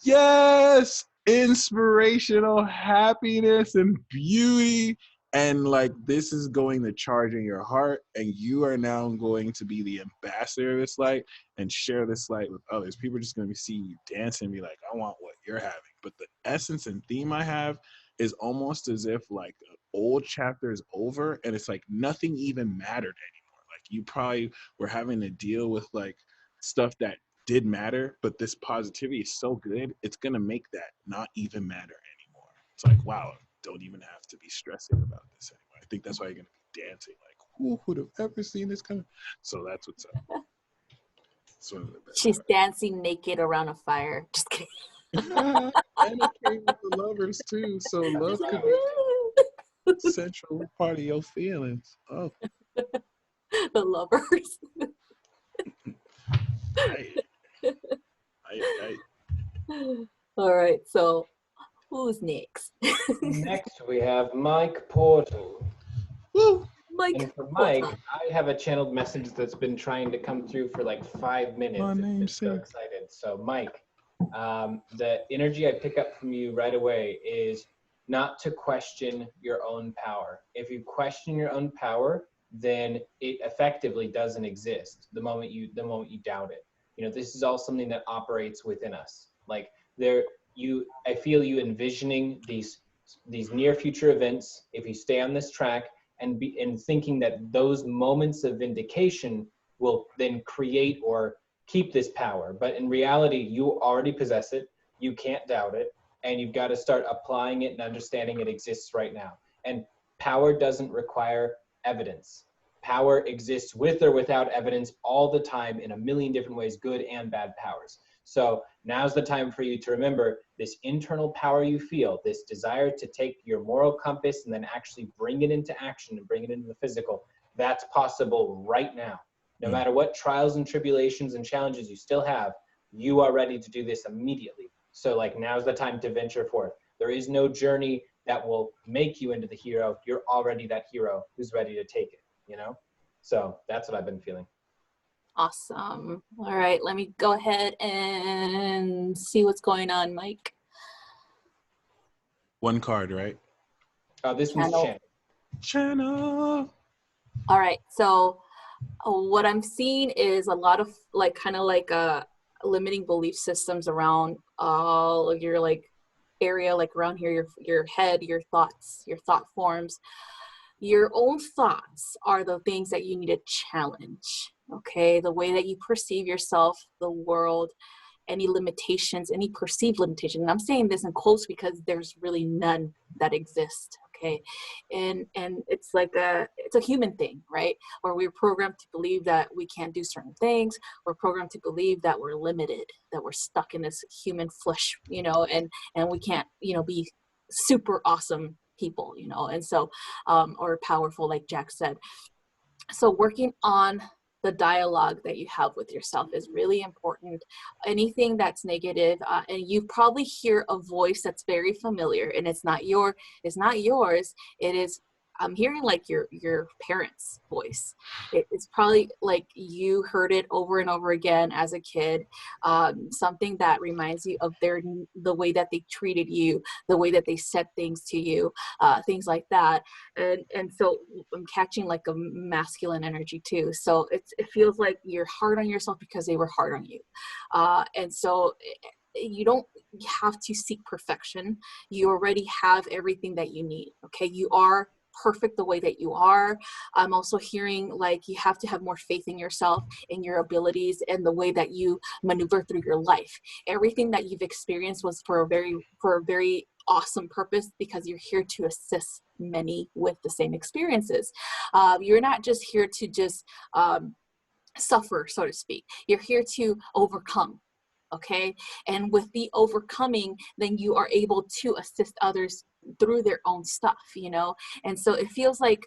yes, inspirational happiness and beauty. And like this is going to charge in your heart, and you are now going to be the ambassador of this light and share this light with others. People are just going to see you dancing and be like, I want what you're having. But the essence and theme I have is almost as if like an old chapter is over, and it's like nothing even mattered anymore. Like you probably were having to deal with like stuff that did matter, but this positivity is so good, it's gonna make that not even matter anymore. It's like, wow, don't even have to be stressing about this anymore. I think that's why you're gonna be dancing like, who would have ever seen this coming? So that's what's up. It's one of the best She's parts. dancing naked around a fire. Just kidding. And it came with the lovers too, so love could be a central part of your feelings. Oh, The lovers. I All right, so who's next? Next, we have Mike Portal. woo. Mike. And for Mike, I have a channeled message that's been trying to come through for like 5 minutes. My It's been name's so excited. So Mike, the energy I pick up from you right away is not to question your own power. If you question your own power, then it effectively doesn't exist the moment you doubt it. You know, this is all something that operates within us. Like I feel you envisioning these near future events. If you stay on this track, and thinking that those moments of vindication will then create or keep this power. But in reality, you already possess it. You can't doubt it. And you've got to start applying it and understanding it exists right now. And power doesn't require evidence. Power exists with or without evidence all the time in a million different ways, good and bad powers. So now's the time for you to remember this internal power you feel, this desire to take your moral compass and then actually bring it into action and bring it into the physical. That's possible right now. No matter what trials and tribulations and challenges you still have, you are ready to do this immediately. So like now's the time to venture forth. There is no journey that will make you into the hero. You're already that hero who's ready to take it, you know? So that's what I've been feeling. Awesome. All right, let me go ahead and see what's going on, Mike. One card, right? This one's Channel. All right, so what I'm seeing is a lot of like kind of like limiting belief systems around all of your like area, like around here, your head, your thoughts, your thought forms. Your own thoughts are the things that you need to challenge. Okay, the way that you perceive yourself, the world, any limitations, any perceived limitation. And I'm saying this in quotes because there's really none that exist. Okay, and it's like it's a human thing, right? Where we're programmed to believe that we can't do certain things. We're programmed to believe that we're limited, that we're stuck in this human flesh, you know, and we can't, you know, be super awesome people, you know, and so or powerful, like Jax said. So working on the dialogue that you have with yourself is really important. Anything that's negative, and you probably hear a voice that's very familiar, and it's not yours. It is, I'm hearing like your parents' voice. It's probably like you heard it over and over again as a kid. Something that reminds you of the way that they treated you, the way that they said things to you, things like that. And so I'm catching like a masculine energy too. So it feels like you're hard on yourself because they were hard on you. And so you don't have to seek perfection. You already have everything that you need. Okay, you are perfect the way that you are. I'm also hearing like you have to have more faith in yourself, in your abilities, and the way that you maneuver through your life. Everything that you've experienced was for a very awesome purpose, because you're here to assist many with the same experiences. You're not just here to just suffer, so to speak. You're here to overcome. Okay. And with the overcoming, then you are able to assist others through their own stuff, you know? And so it feels like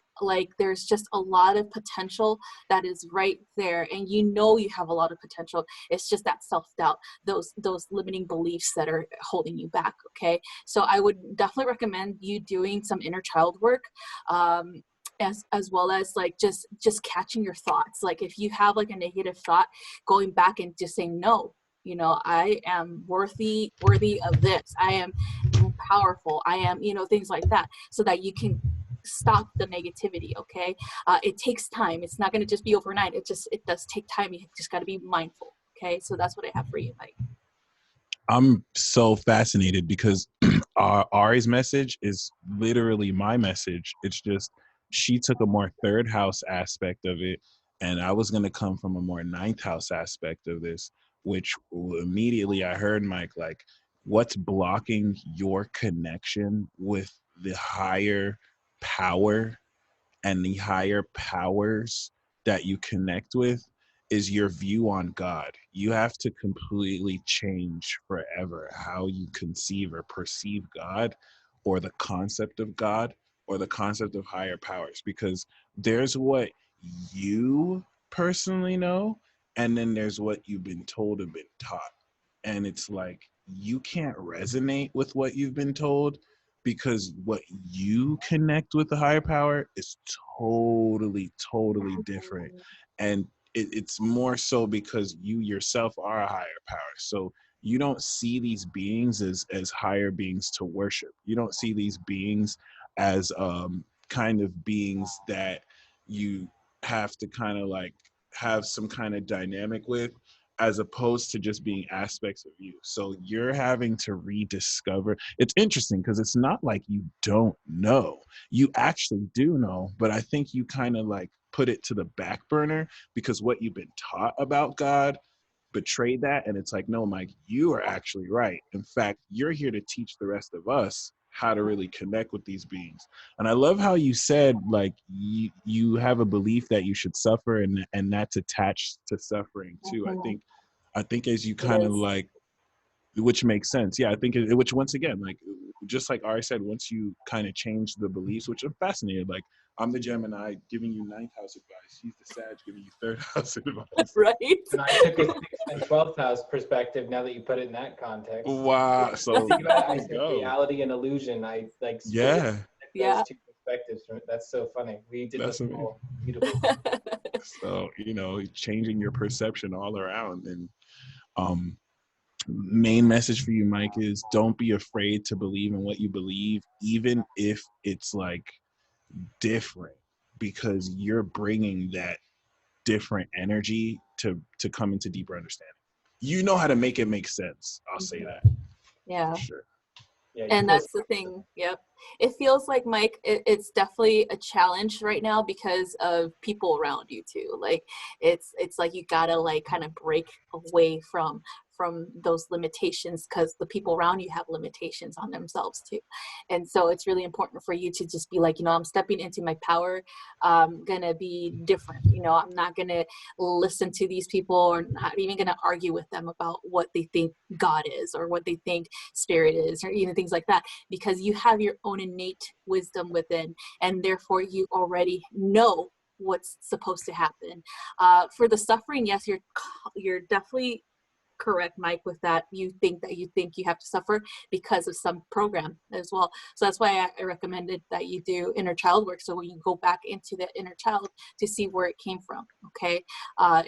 there's just a lot of potential that is right there. And you know, you have a lot of potential. It's just that self-doubt, those limiting beliefs that are holding you back. Okay. So I would definitely recommend you doing some inner child work. As well as like just catching your thoughts. Like if you have like a negative thought, going back and just saying, no, you know, I am worthy of this. I am powerful. I am, you know, things like that, so that you can stop the negativity. Okay. It takes time. It's not going to just be overnight. It does take time. You just got to be mindful. Okay. So that's what I have for you, Mike. I'm so fascinated because Ari's message is literally my message. It's just she took a more third house aspect of it, and I was going to come from a more ninth house aspect of this, which immediately I heard Mike, like, what's blocking your connection with the higher power and the higher powers that you connect with is your view on God. You have to completely change forever how you conceive or perceive God, or the concept of God, or the concept of higher powers, because there's what you personally know, and then there's what you've been told and been taught. And it's like you can't resonate with what you've been told, because what you connect with the higher power is totally different. And it's more so because you yourself are a higher power. So you don't see these beings as higher beings to worship. You don't see these beings as kind of beings that you have to kind of like have some kind of dynamic with, as opposed to just being aspects of you. So you're having to rediscover. It's interesting because it's not like you don't know. You actually do know, but I think you kind of like put it to the back burner because what you've been taught about God betrayed that. And it's like, no, Mike, you are actually right. In fact, you're here to teach the rest of us how to really connect with these beings. And I love how you said, like, you have a belief that you should suffer, and that's attached to suffering too. I think as you kind of like, which makes sense. Yeah, I think which once again, like, just like Ari said, once you kind of change the beliefs, which I'm fascinated, like, I'm the Gemini giving you ninth house advice. He's the Sag giving you third house advice. Right. And I took a 6th and 12th house perspective now that you put it in that context. Wow. So I said reality and illusion. I like yeah. those two perspectives from it. That's so funny. We did this all beautifully. So, you know, changing your perception all around. And main message for you, Mike, is don't be afraid to believe in what you believe, even if it's like different, because you're bringing that different energy to come into deeper understanding. You know how to make it make sense. I'll say that. Yeah. For sure. Yeah, and that's the thing. Yep. It feels like, Mike, it's definitely a challenge right now because of people around you too. Like it's like you gotta like kind of break away from those limitations, because the people around you have limitations on themselves too. And so it's really important for you to just be like, you know, I'm stepping into my power. I'm gonna be different. You know, I'm not gonna listen to these people, or not even gonna argue with them about what they think God is, or what they think spirit is, or even things like that, because you have your own innate wisdom within, and therefore you already know what's supposed to happen. For the suffering, yes, you're definitely correct, Mike, with that. You think you have to suffer because of some program as well. So that's why I recommended that you do inner child work, so when you go back into the inner child to see where it came from. Okay.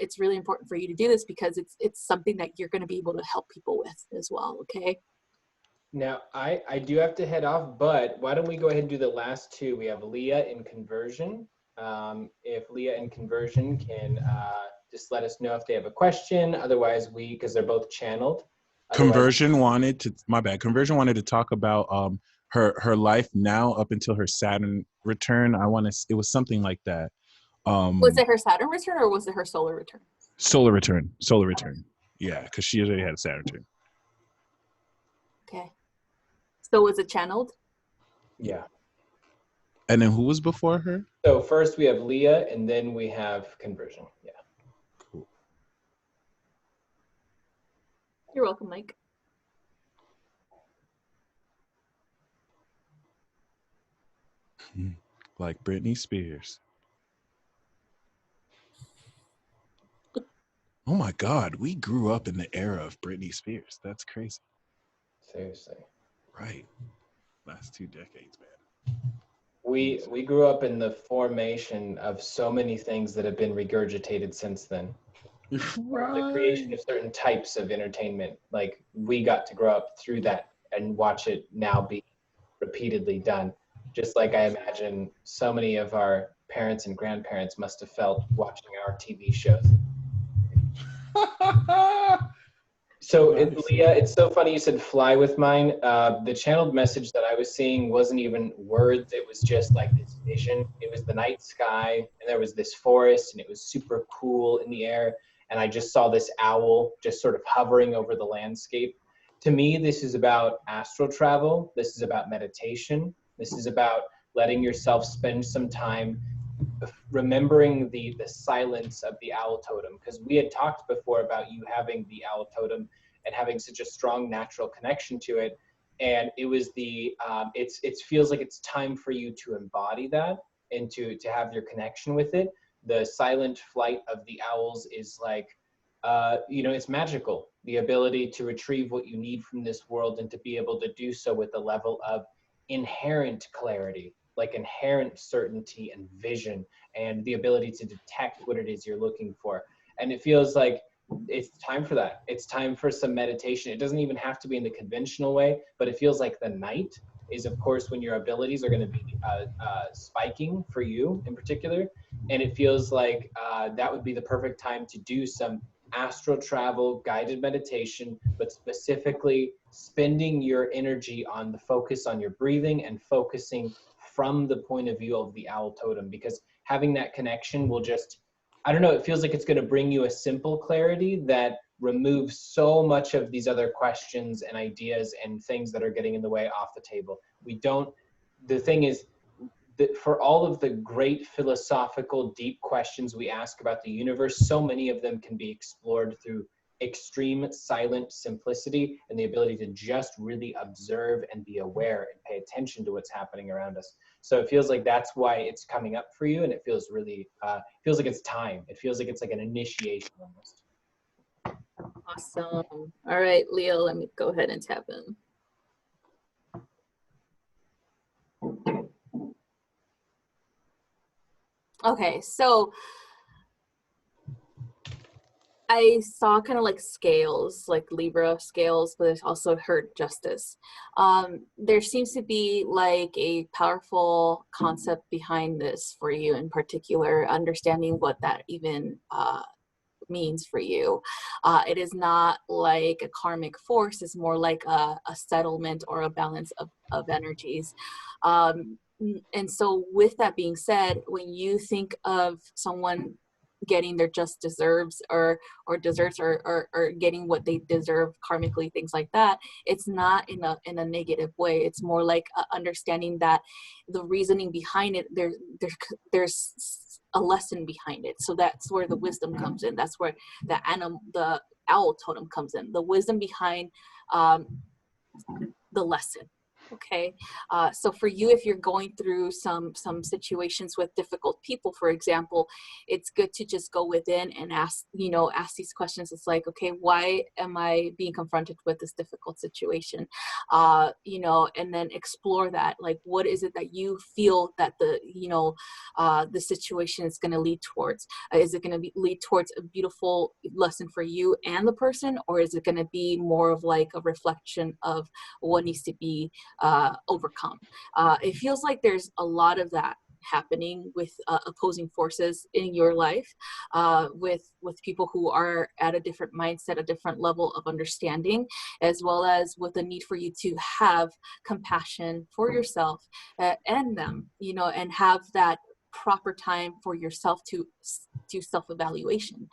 It's really important for you to do this because it's something that you're going to be able to help people with as well. Okay. Now, I do have to head off, but why don't we go ahead and do the last two? We have Leah in conversion. If Leah in conversion can just let us know if they have a question. Otherwise, because they're both channeled. Conversion wanted to talk about her life now up until her Saturn return. It was something like that. Was it her Saturn return or was it her solar return? Solar return. Yeah, because she already had a Saturn return. Okay. So was it channeled? Yeah. And then who was before her? So first we have Leah, and then we have conversion. Yeah. You're welcome, Mike. Like Britney Spears. Oh my God, we grew up in the era of Britney Spears. That's crazy. Seriously. Right. Last 2 decades, man. We grew up in the formation of so many things that have been regurgitated since then. Right. The creation of certain types of entertainment. Like, we got to grow up through that and watch it now be repeatedly done. Just like I imagine so many of our parents and grandparents must have felt watching our TV shows. So, Leah, it's so funny you said fly with mine. The channeled message that I was seeing wasn't even words. It was just like this vision. It was the night sky, and there was this forest, and it was super cool in the air. And I just saw this owl just sort of hovering over the landscape. To me, this is about astral travel. This is about meditation. This is about letting yourself spend some time remembering the silence of the owl totem, because we had talked before about you having the owl totem and having such a strong natural connection to it, and it was the it feels like it's time for you to embody that and to have your connection with it. The silent flight of the owls is like it's magical, the ability to retrieve what you need from this world and to be able to do so with a level of inherent clarity, like inherent certainty and vision, and the ability to detect what it is you're looking for. And it feels like it's time for that. It's time for some meditation. It doesn't even have to be in the conventional way, but it feels like the night is, of course, when your abilities are going to be spiking for you in particular. And it feels like that would be the perfect time to do some astral travel, guided meditation, but specifically spending your energy on the focus on your breathing and focusing from the point of view of the owl totem, because having that connection will just, I don't know, it feels like it's going to bring you a simple clarity that removes so much of these other questions and ideas and things that are getting in the way off the table. The thing is, that for all of the great philosophical, deep questions we ask about the universe, so many of them can be explored through extreme silent simplicity and the ability to just really observe and be aware and pay attention to what's happening around us. So it feels like that's why it's coming up for you, and it feels really, feels like it's time. It feels like it's like an initiation almost. Awesome. All right, Leo, let me go ahead and tap in. Okay, so I saw kind of like scales, like Libra scales, but I also heard justice. There seems to be like a powerful concept behind this for you in particular, understanding what that even means for you. It is not like a karmic force, it's more like a settlement or a balance of energies. And so with that being said, when you think of someone getting their just deserves or deserts or getting what they deserve karmically, things like that, it's not in a negative way. It's more like understanding that the reasoning behind it, there's a lesson behind it. So that's where the wisdom comes in. That's where the owl totem comes in, the wisdom behind the lesson. Okay, so for you, if you're going through some situations with difficult people, for example, it's good to just go within and ask these questions. It's like, okay, why am I being confronted with this difficult situation? And then explore that. Like, what is it that you feel that the situation is going to lead towards? Is it going to lead towards a beautiful lesson for you and the person, or is it going to be more of like a reflection of what needs to be overcome? It feels like there's a lot of that happening with opposing forces in your life, with people who are at a different mindset, a different level of understanding, as well as with the need for you to have compassion for yourself and them, and have that proper time for yourself to do self-evaluation,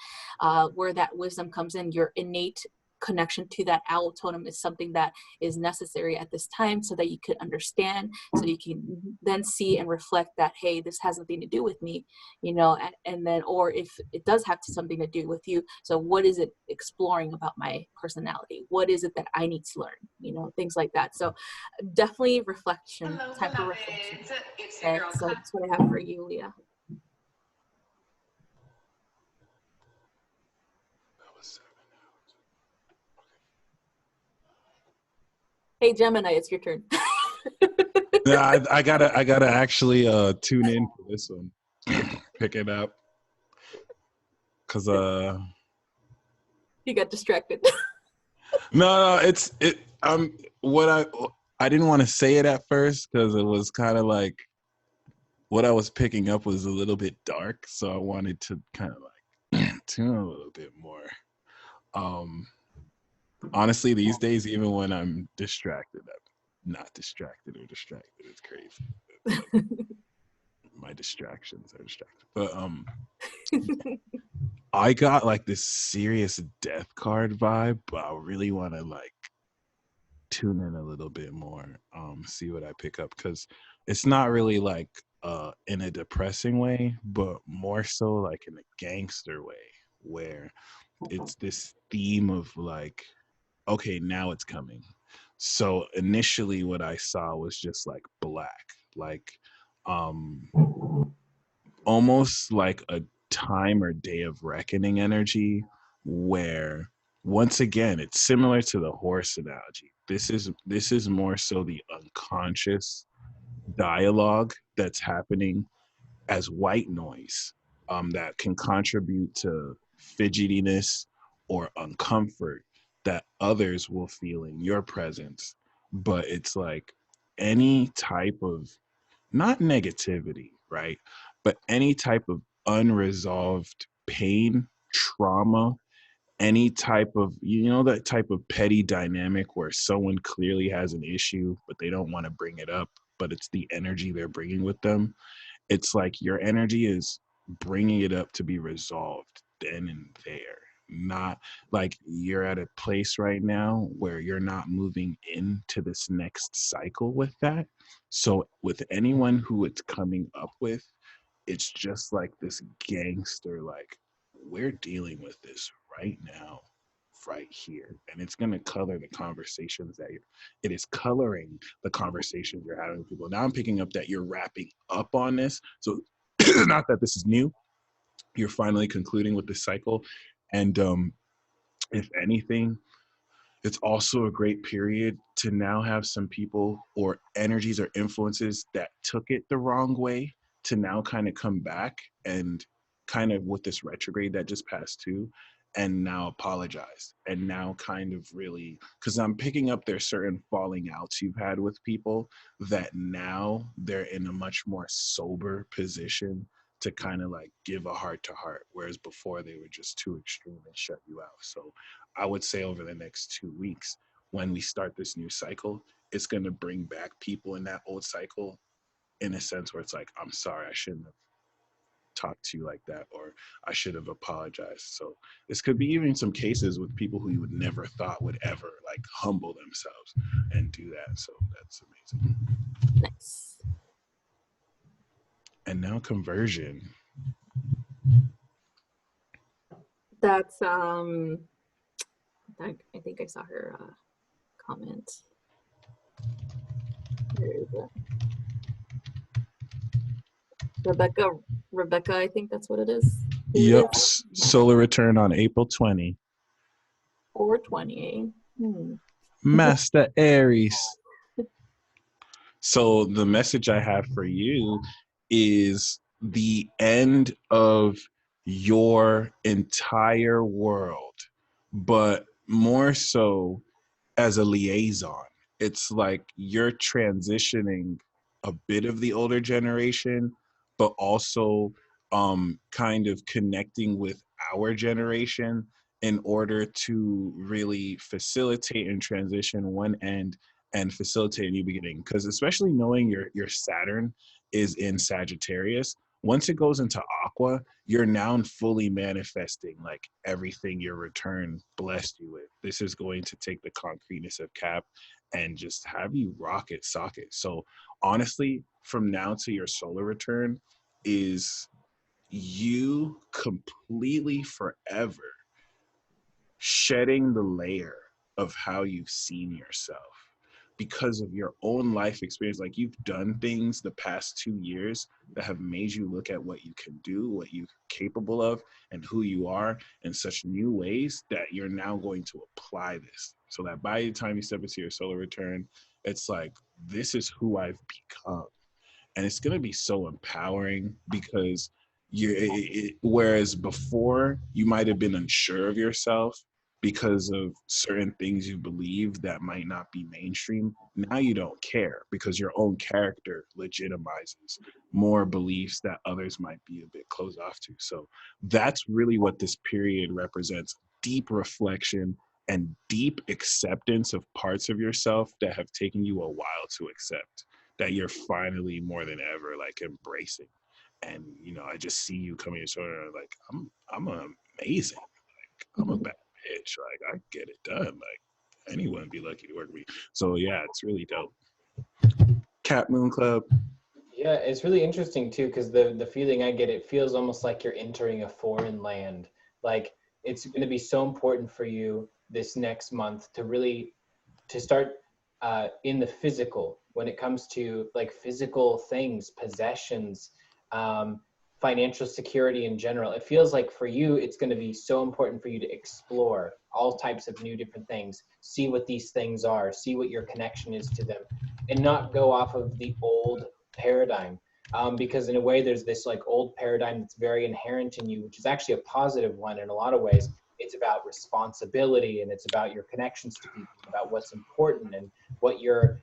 where that wisdom comes in, your innate connection to that owl totem is something that is necessary at this time, so that you could understand, so you can then see and reflect that, hey, this has nothing to do with me, you know, and then, or if it does have something to do with you, so what is it exploring about my personality? What is it that I need to learn? You know, things like that. So definitely reflection, time for reflection. Okay, so that's what I have for you, Leah. Hey Gemini, it's your turn. Yeah, I gotta actually tune in for this one. Pick it up. Cause You got distracted. no, what I didn't want to say it at first because it was kind of like what I was picking up was a little bit dark, so I wanted to kind of like tune a little bit more. Honestly, these days, even when I'm distracted, I'm not distracted or distracted. It's crazy. My distractions are distracted. But I got like this serious death card vibe, but I really want to like tune in a little bit more, see what I pick up, because it's not really like in a depressing way, but more so like in a gangster way, where it's this theme of like, okay, now it's coming. So initially what I saw was just like black, like um almost like a time or day of reckoning energy, where once again it's similar to the horse analogy. This is more so the unconscious dialogue that's happening as white noise, that can contribute to fidgetiness or uncomfort that others will feel in your presence. But it's like any type of, not negativity, right? But any type of unresolved pain, trauma, any type of, you know, that type of petty dynamic where someone clearly has an issue, but they don't want to bring it up, but it's the energy they're bringing with them. It's like your energy is bringing it up to be resolved then and there. Not like you're at a place right now where you're not moving into this next cycle with that. So with anyone who it's coming up with, it's just like this gangster, like, we're dealing with this right now, right here. And it's going to color the conversations that it is coloring the conversations you're having with people. Now I'm picking up that you're wrapping up on this. So not that this is new, you're finally concluding with this cycle. And if anything, it's also a great period to now have some people or energies or influences that took it the wrong way to now kind of come back and kind of with this retrograde that just passed too, and now apologize and now kind of really, because I'm picking up there's certain falling outs you've had with people that now they're in a much more sober position to kind of like give a heart to heart, whereas before they were just too extreme and shut you out. So I would say over the next 2 weeks, when we start this new cycle, it's going to bring back people in that old cycle in a sense where it's like, I'm sorry, I shouldn't have talked to you like that, or I should have apologized. So this could be even some cases with people who you would never thought would ever like humble themselves and do that. So that's amazing. Nice. And now conversion. That's I think I saw her comment. Where is it? Rebecca, I think that's what it is. Yep. Solar return on April 20. 420. Master Aries. So the message I have for you is the end of your entire world, but more so as a liaison. It's like you're transitioning a bit of the older generation, but also kind of connecting with our generation in order to really facilitate and transition one end and facilitate a new beginning. Because especially knowing your Saturn is in Sagittarius, Once it goes into aqua, you're now fully manifesting like everything your return blessed you with. This is going to take the concreteness of Cap and just have you rocket socket. So honestly, from now to your solar return is you completely forever shedding the layer of how you've seen yourself because of your own life experience. Like, you've done things the past 2 years that have made you look at what you can do, what you're capable of, and who you are in such new ways that you're now going to apply this. So that by the time you step into your solar return, it's like, this is who I've become. And it's going to be so empowering because whereas before you might have been unsure of yourself because of certain things you believe that might not be mainstream, now you don't care because your own character legitimizes more beliefs that others might be a bit closed off to. So that's really what this period represents: deep reflection and deep acceptance of parts of yourself that have taken you a while to accept, that you're finally more than ever like embracing. And I just see you coming to shoulder like, I'm amazing. Like, I'm a bad bitch. Like, I get it done. Like, anyone would be lucky to work with me. So yeah, it's really dope. Cat Moon Club. Yeah, it's really interesting too, because the feeling I get, it feels almost like you're entering a foreign land. Like, it's going to be so important for you this next month to start in the physical, when it comes to like physical things, possessions, financial security in general. It feels like for you, it's going to be so important for you to explore all types of new different things, see what these things are, see what your connection is to them, and not go off of the old paradigm. Because in a way, there's this like old paradigm that's very inherent in you, which is actually a positive one in a lot of ways. It's about responsibility, and it's about your connections to people, about what's important, and what your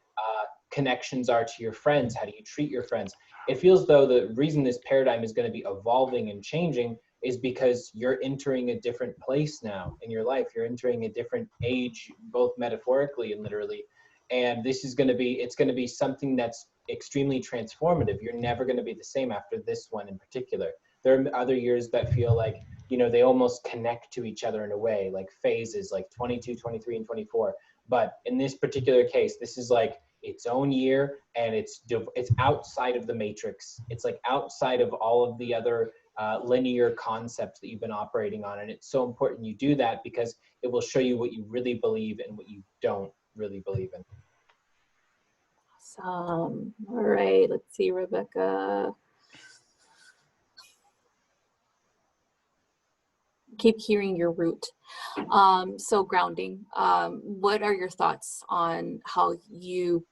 connections are to your friends. How do you treat your friends? It feels though the reason this paradigm is going to be evolving and changing is because you're entering a different place now in your life. You're entering a different age, both metaphorically and literally. And this is going to be, it's going to be something that's extremely transformative. You're never going to be the same after this one in particular. There are other years that feel like, they almost connect to each other in a way, like phases, like 22, 23, and 24. But in this particular case, this is like its own year, and it's outside of the matrix. It's like outside of all of the other linear concepts that you've been operating on. And it's so important you do that, because it will show you what you really believe and what you don't really believe in. Awesome. All right, let's see, Rebecca. Keep hearing your root. So grounding. What are your thoughts on how you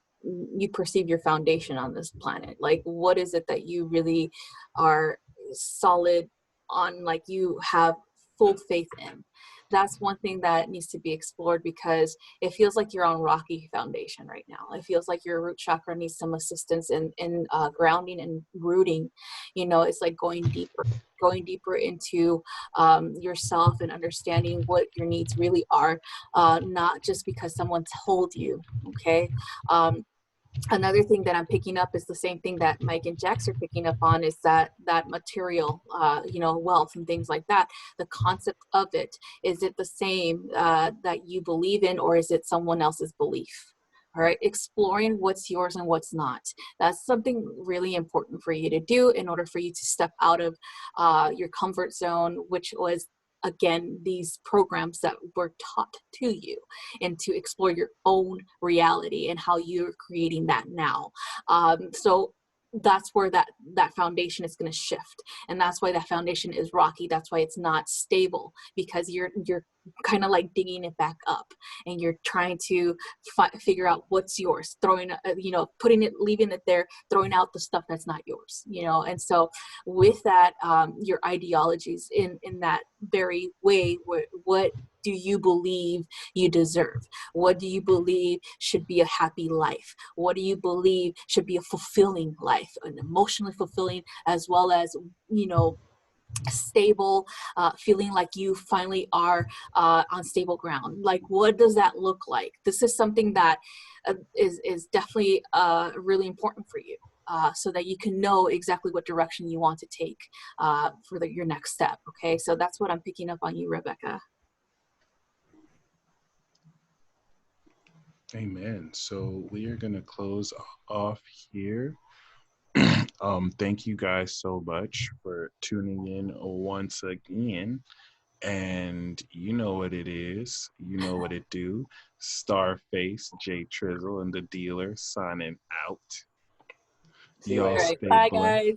perceive your foundation on this planet? Like, what is it that you really are solid on, like you have full faith in? That's one thing that needs to be explored, because it feels like you're on rocky foundation right now. It feels like your root chakra needs some assistance in grounding and rooting. It's like going deeper into yourself and understanding what your needs really are, not just because someone told you. Okay. Another thing that I'm picking up is the same thing that Mike and Jax are picking up on, is that material, wealth and things like that. The concept of it, is it the same that you believe in, or is it someone else's belief? All right, exploring what's yours and what's not. That's something really important for you to do in order for you to step out of your comfort zone, which was, again, these programs that were taught to you, and to explore your own reality and how you're creating that now. So that's where that foundation is going to shift, and that's why that foundation is rocky. That's why it's not stable, because you're kind of like digging it back up, and you're trying to figure out what's yours, throwing putting it, leaving it there, throwing out the stuff that's not yours. And so with that, your ideologies in that very way, what do you believe you deserve? What do you believe should be a happy life? What do you believe should be a fulfilling life, an emotionally fulfilling, as well as, stable, feeling like you finally are on stable ground? Like, what does that look like? This is something that is definitely really important for you. so that you can know exactly what direction you want to take for your next step. Okay, so that's what I'm picking up on you, Rebecca. Amen. So we are going to close off here. Thank you guys so much for tuning in once again. And you know what it is. You know what it do. Starface, J Trizzle, and the dealer signing out. See you Y'all later. stay Bye, blessed. guys.